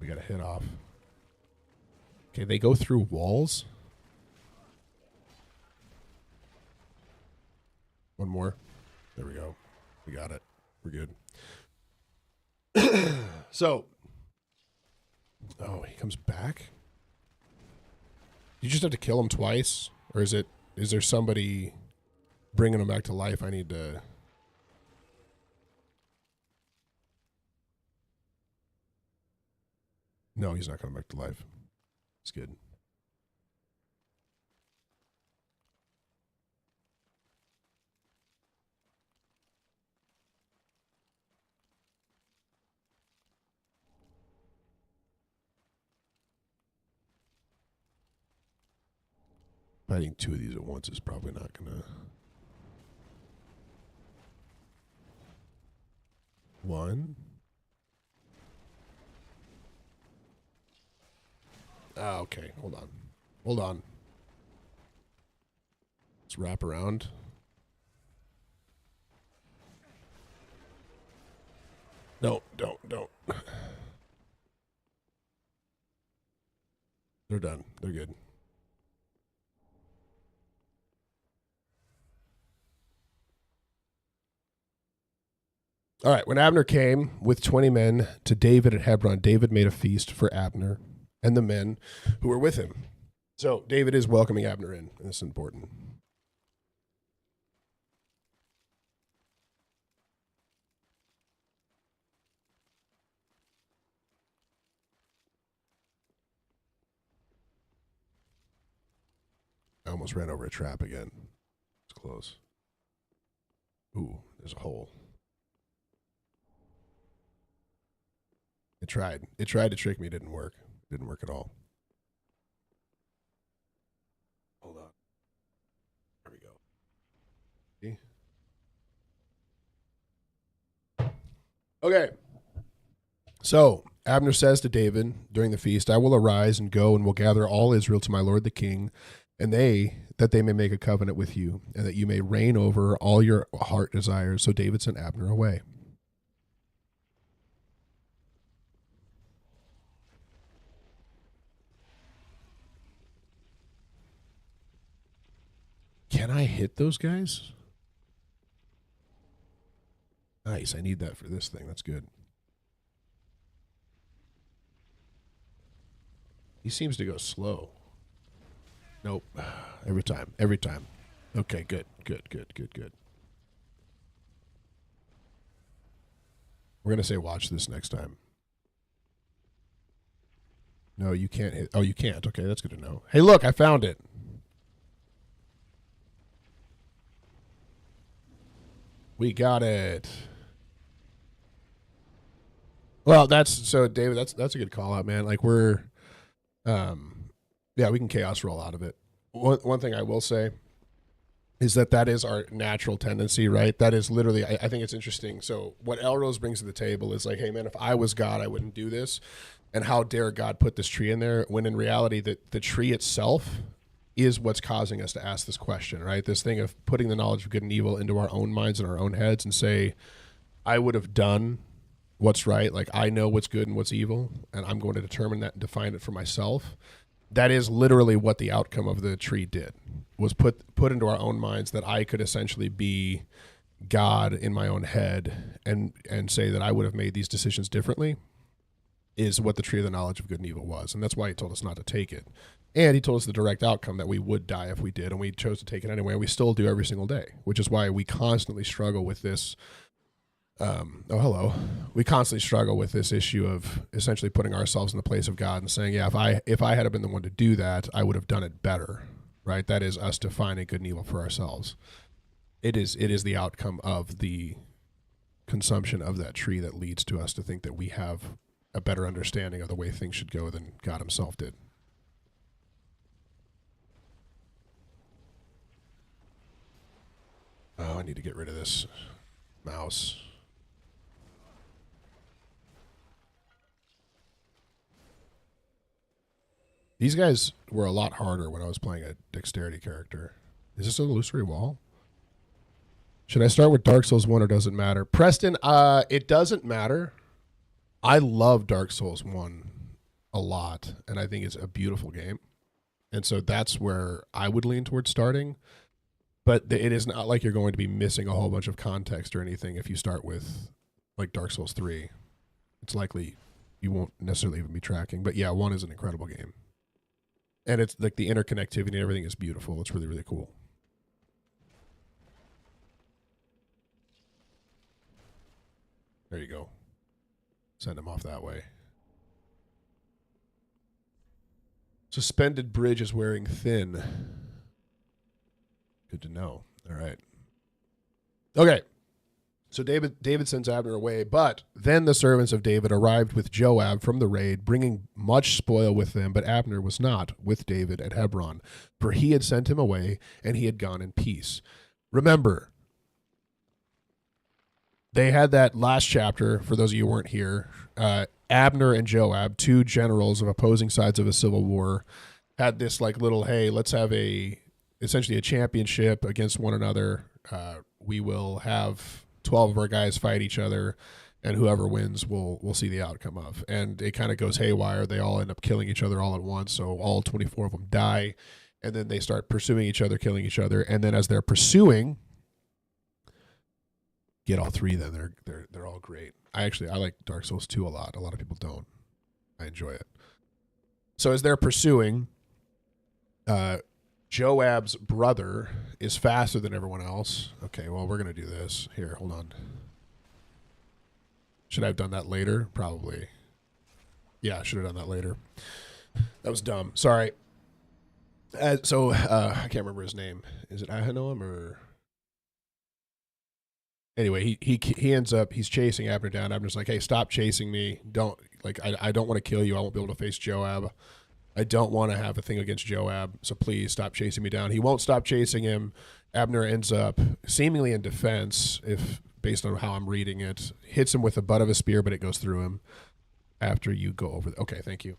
We got to hit off. Okay, they go through walls. One more. There we go. We got it. We're good. So, he comes back? You just have to kill him twice? Or is there somebody bringing him back to life I need to... No, he's not coming back to life. It's good. Fighting two of these at once is probably not gonna... One. Okay, hold on. Let's wrap around. No, don't. They're done. They're good. All right, when Abner came with 20 men to David at Hebron, David made a feast for Abner and the men who were with him. So David is welcoming Abner in, and this is important. I almost ran over a trap again. It's close. Ooh, there's a hole. It tried to trick me. It didn't work. It didn't work at all. Hold on. There we go. See? Okay. So Abner says to David during the feast, "I will arise and go and will gather all Israel to my lord the king, and that they may make a covenant with you, and that you may reign over all your heart desires." So David sent Abner away. Can I hit those guys? Nice. I need that for this thing. That's good. He seems to go slow. Nope. Every time. Okay, good. We're gonna say watch this next time. No, you can't hit. Oh, you can't. Okay, that's good to know. Hey, look, I found it. We got it. Well, that's so, David. That's a good call out, man. Like yeah, we can chaos roll out of it. One thing I will say is that is our natural tendency, right? That is literally, I think it's interesting. So what Elrose brings to the table is like, hey man, if I was God, I wouldn't do this. And how dare God put this tree in there, when in reality the tree itself is what's causing us to ask this question, right? This thing of putting the knowledge of good and evil into our own minds and our own heads and say, I would have done what's right. Like, I know what's good and what's evil, and I'm going to determine that and define it for myself. That is literally what the outcome of the tree did, was put into our own minds that I could essentially be God in my own head and say that I would have made these decisions differently, is what the tree of the knowledge of good and evil was. And that's why he told us not to take it. And he told us the direct outcome, that we would die if we did, and we chose to take it anyway. We still do every single day, which is why we constantly struggle with this. We constantly struggle with this issue of essentially putting ourselves in the place of God and saying, yeah, if I had been the one to do that, I would have done it better, right? That is us defining good and evil for ourselves. It is the outcome of the consumption of that tree that leads to us to think that we have a better understanding of the way things should go than God himself did. Oh, I need to get rid of this mouse. These guys were a lot harder when I was playing a dexterity character. Is this an illusory wall? Should I start with Dark Souls 1 or does it matter? Preston, it doesn't matter. I love Dark Souls 1 a lot, and I think it's a beautiful game. And so that's where I would lean towards starting. But it is not like you're going to be missing a whole bunch of context or anything if you start with like Dark Souls 3. It's likely you won't necessarily even be tracking. But yeah, 1 is an incredible game. And it's like the interconnectivity and everything is beautiful. It's really, really cool. There you go. Send him off that way. Suspended bridge is wearing thin. Good to know. All right. Okay. So David sends Abner away, but then the servants of David arrived with Joab from the raid, bringing much spoil with them, but Abner was not with David at Hebron, for he had sent him away, and he had gone in peace. Remember, they had that last chapter, for those of you who weren't here, Abner and Joab, two generals of opposing sides of a civil war, had this like little, hey, let's have essentially a championship against one another. We will have 12 of our guys fight each other, and whoever wins we'll see the outcome of. And it kind of goes haywire. They all end up killing each other all at once, so all 24 of them die, and then they start pursuing each other, killing each other, and then as they're pursuing, get all three of them. They're all great. I like Dark Souls 2 a lot. A lot of people don't. I enjoy it. So as they're pursuing, Joab's brother is faster than everyone else. Okay, well, we're going to do this. Here, hold on. Should I have done that later? Probably. Yeah, I should have done that later. That was dumb. Sorry. I can't remember his name. Is it Ahinoam or... Anyway, he ends up, he's chasing Abner down. Abner's like, hey, stop chasing me. I don't want to kill you. I won't be able to face Joab. I don't want to have a thing against Joab, so please stop chasing me down. He won't stop chasing him. Abner ends up, seemingly in defense, if based on how I'm reading it, hits him with the butt of a spear, but it goes through him after you go over. Okay, thank you.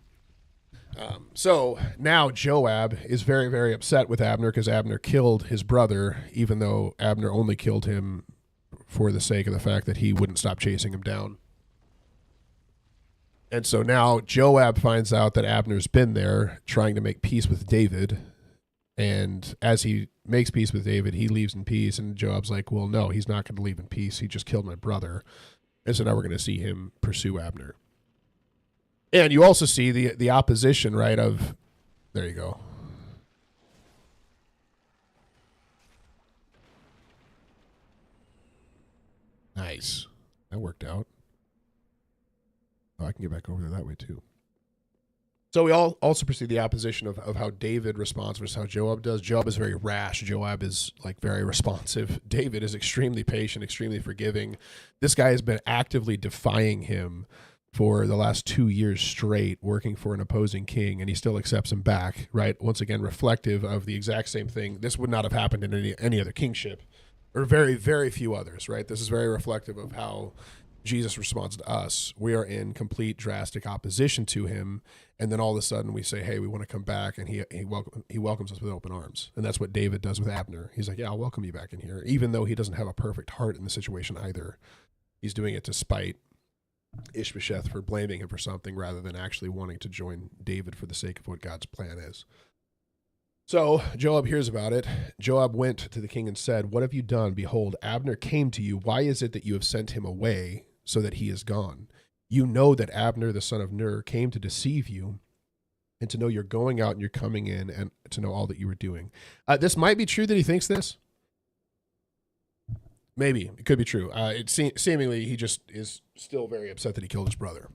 So now Joab is very, very upset with Abner because Abner killed his brother, even though Abner only killed him for the sake of the fact that he wouldn't stop chasing him down. And so now Joab finds out that Abner's been there trying to make peace with David. And as he makes peace with David, he leaves in peace. And Joab's like, well, no, he's not going to leave in peace. He just killed my brother. And so now we're going to see him pursue Abner. And you also see the opposition, right, of... There you go. Nice. That worked out. Oh, I can get back over there that way too. So we all also perceive the opposition of how David responds versus how Joab does. Joab is very rash. Joab is like very responsive. David is extremely patient, extremely forgiving. This guy has been actively defying him for the last 2 years straight, working for an opposing king, and he still accepts him back, right? Once again, reflective of the exact same thing. This would not have happened in any other kingship, or very, very few others, right? This is very reflective of how Jesus responds to us. We are in complete drastic opposition to him, and then all of a sudden we say, hey, we want to come back, and he welcomes us with open arms. And that's what David does with Abner. He's like, yeah, I'll welcome you back in here, even though he doesn't have a perfect heart in the situation either. He's doing it to spite Ishbosheth for blaming him for something rather than actually wanting to join David for the sake of what God's plan is. So Joab hears about it. Joab went to the king and said, what have you done? Behold, Abner came to you. Why is it that you have sent him away so that he is gone? You know that Abner, the son of Ner, came to deceive you and to know you're going out and you're coming in and to know all that you were doing. This might be true that he thinks this. Maybe. It could be true. Seemingly he just is still very upset that he killed his brother.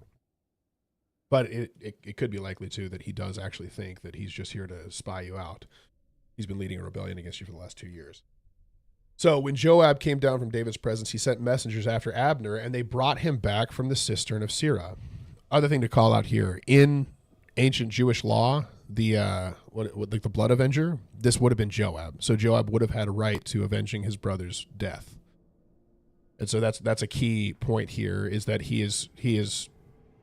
But it could be likely, too, that he does actually think that he's just here to spy you out. He's been leading a rebellion against you for the last 2 years. So when Joab came down from David's presence, he sent messengers after Abner, and they brought him back from the cistern of Sirah. Other thing to call out here, in ancient Jewish law, the blood avenger, this would have been Joab. So Joab would have had a right to avenging his brother's death. And so that's a key point here, is that he is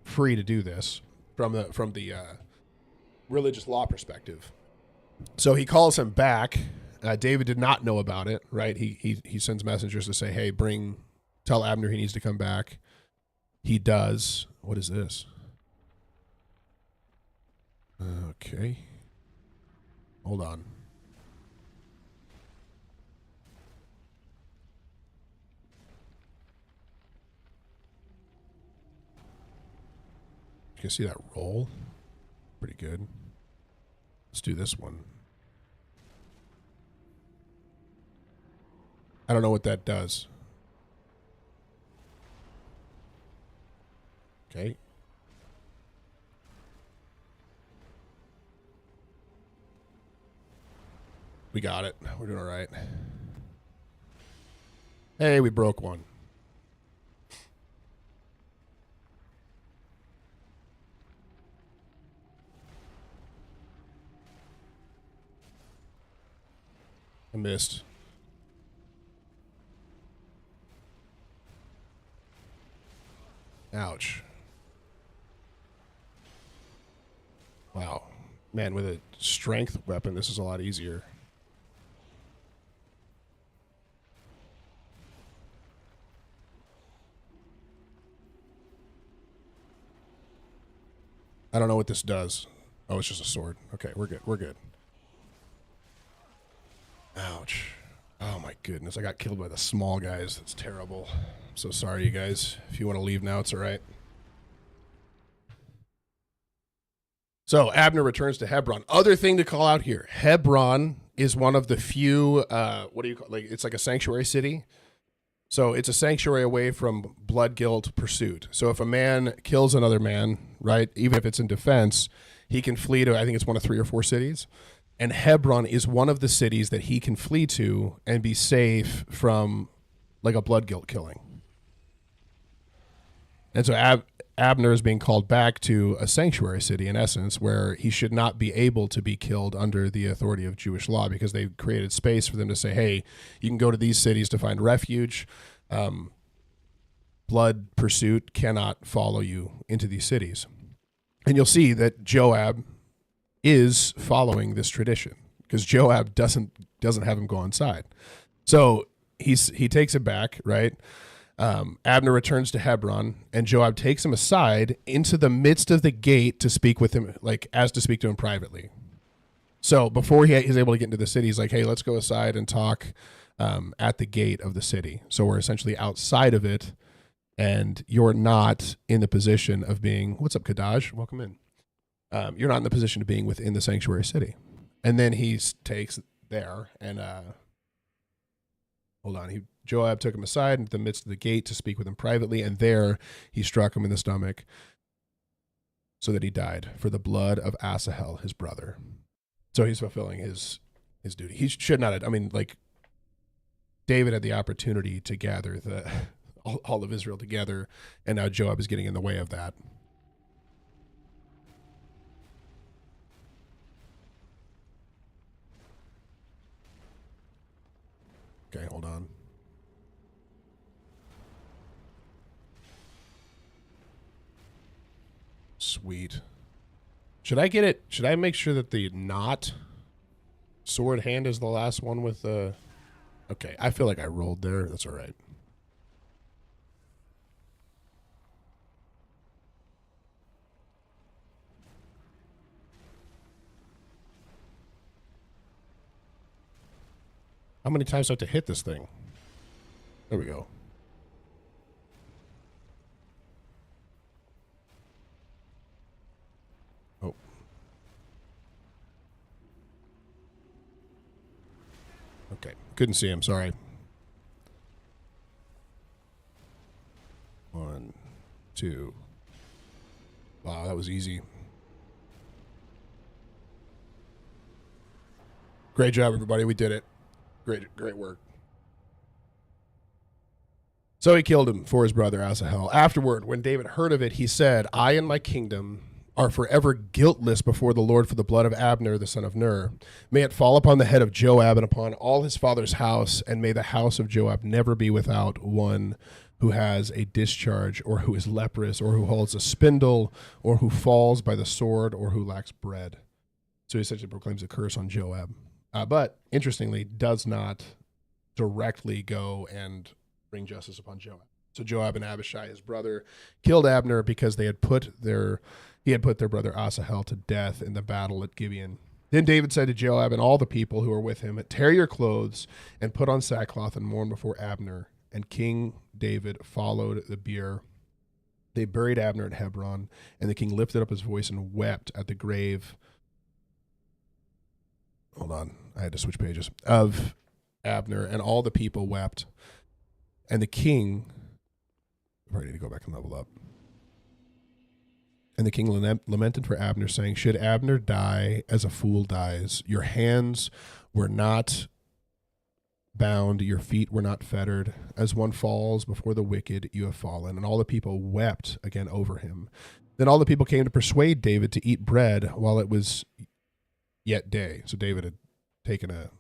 free to do this from the religious law perspective. So he calls him back. David did not know about it, right? He sends messengers to say, hey, tell Abner he needs to come back. He does. What is this? Okay. Hold on. You can see that roll. Pretty good. Let's do this one. I don't know what that does. Okay. We got it. We're doing all right. Hey, we broke one. I missed. Ouch. Wow. Man, with a strength weapon, this is a lot easier. I don't know what this does. Oh, it's just a sword. Okay, we're good. We're good. Ouch. Oh my goodness. I got killed by the small guys. That's terrible. I'm so sorry, you guys. If you want to leave now, it's all right. So Abner returns to Hebron. Other thing to call out here. Hebron is one of the few, it's like a sanctuary city. So it's a sanctuary away from blood guilt pursuit. So if a man kills another man, right, even if it's in defense, he can flee to, I think it's one of 3 or 4 cities. And Hebron is one of the cities that he can flee to and be safe from like a blood guilt killing. And so Abner is being called back to a sanctuary city, in essence, where he should not be able to be killed under the authority of Jewish law, because they created space for them to say, hey, you can go to these cities to find refuge. Blood pursuit cannot follow you into these cities. And you'll see that Joab is following this tradition, because Joab doesn't have him go inside. So he takes it back, right? Abner returns to Hebron, and Joab takes him aside into the midst of the gate to speak with him, to speak to him privately. So before he's able to get into the city, he's like, hey, let's go aside and talk at the gate of the city. So we're essentially outside of it, and you're not in the position of being, what's up, Kadaj? Welcome in. You're not in the position of being within the sanctuary city. And then he takes there and, hold on, Joab took him aside into the midst of the gate to speak with him privately, and there he struck him in the stomach so that he died for the blood of Asahel, his brother. So he's fulfilling his duty. He should not have, I mean, like, David had the opportunity to gather all of Israel together, and now Joab is getting in the way of that. Okay, hold on. Sweet. Should I get it? Should I make sure that the not sword hand is the last one with the... Okay, I feel like I rolled there. That's all right. How many times do I have to hit this thing? There we go. Oh. Okay. Couldn't see him. Sorry. 1, 2. Wow, that was easy. Great job, everybody. We did it. Great work. So he killed him for his brother Asahel. Afterward, when David heard of it, he said, I and my kingdom are forever guiltless before the Lord for the blood of Abner, the son of Ner. May it fall upon the head of Joab and upon all his father's house, and may the house of Joab never be without one who has a discharge, or who is leprous, or who holds a spindle, or who falls by the sword, or who lacks bread. So he essentially proclaims a curse on Joab. But interestingly, does not directly go and bring justice upon Joab. So Joab and Abishai, his brother, killed Abner because he had put their brother Asahel to death in the battle at Gibeon. Then David said to Joab and all the people who were with him, tear your clothes and put on sackcloth and mourn before Abner. And King David followed the bier. They buried Abner at Hebron, and the king lifted up his voice and wept at the grave. Hold on, I had to switch pages. Of Abner, and all the people wept. And the king, I probably need to go back and level up. And the king lamented for Abner, saying, should Abner die as a fool dies? Your hands were not bound, your feet were not fettered. As one falls before the wicked, you have fallen. And all the people wept again over him. Then all the people came to persuade David to eat bread while it was yet day. So David had taken it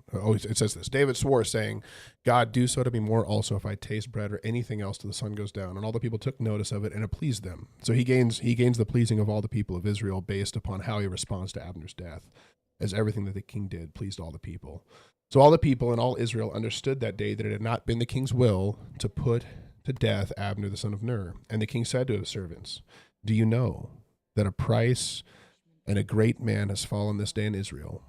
says this. David swore, saying, God, do so to me more also if I taste bread or anything else till the sun goes down. And all the people took notice of it, and it pleased them. So he gains the pleasing of all the people of Israel based upon how he responds to Abner's death, as everything that the king did pleased all the people. So all the people and all Israel understood that day that it had not been the king's will to put to death Abner the son of Ner. And the king said to his servants, do you know that a price and a great man has fallen this day in Israel?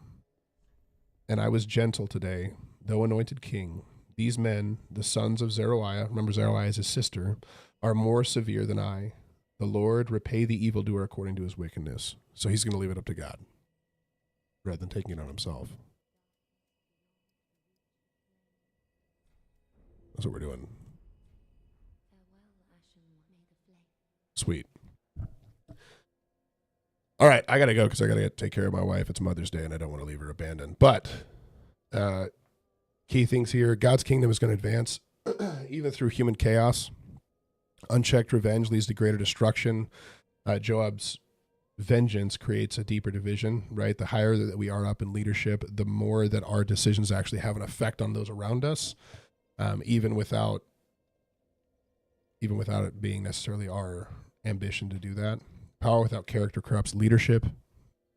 And I was gentle today, though anointed king. These men, the sons of Zeruiah, remember Zeruiah is his sister, are more severe than I. The Lord repay the evildoer according to his wickedness. So he's going to leave it up to God rather than taking it on himself. That's what we're doing. Sweet. All right, I got to go because I got to take care of my wife. It's Mother's Day, and I don't want to leave her abandoned. But key things here, God's kingdom is going to advance even through human chaos. Unchecked revenge leads to greater destruction. Joab's vengeance creates a deeper division, right? The higher that we are up in leadership, the more that our decisions actually have an effect on those around us, even without it being necessarily our ambition to do that. Power without character corrupts leadership.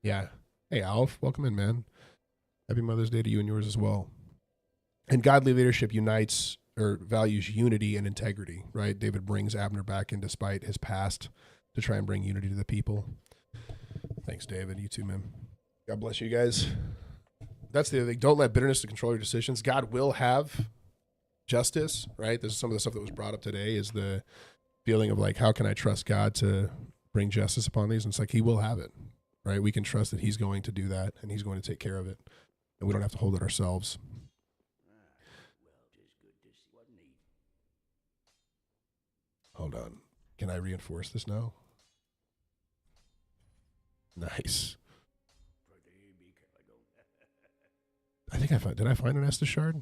Yeah. Hey, Alf, welcome in, man. Happy Mother's Day to you and yours as well. And godly leadership unites or values unity and integrity, right? David brings Abner back in despite his past to try and bring unity to the people. Thanks, David. You too, man. God bless you guys. That's the other thing. Don't let bitterness control your decisions. God will have justice, right? This is some of the stuff that was brought up today is the feeling of like, how can I trust God to bring justice upon these? And it's like, he will have it, right? We can trust that he's going to do that and he's going to take care of it. And we don't have to hold it ourselves. Hold on. Can I reinforce this now? Nice. I think did I find an Estus shard?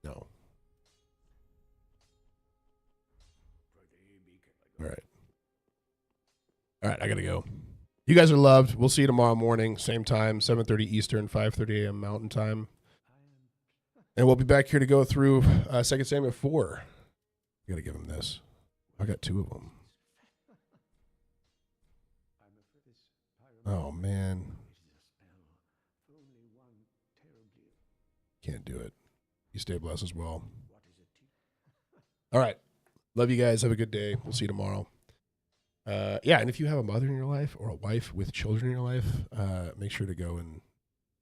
No. All right. All right, I got to go. You guys are loved. We'll see you tomorrow morning, same time, 7:30 Eastern, 5:30 a.m. Mountain Time. And we'll be back here to go through 2 Samuel 4. I got to give him this. I got 2 of them. Oh, man. Can't do it. You stay blessed as well. All right. Love you guys. Have a good day. We'll see you tomorrow. Yeah, and if you have a mother in your life or a wife with children in your life, make sure to go and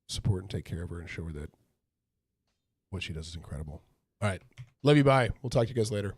support and take care of her and show her that what she does is incredible. All right. Love you. Bye. We'll talk to you guys later.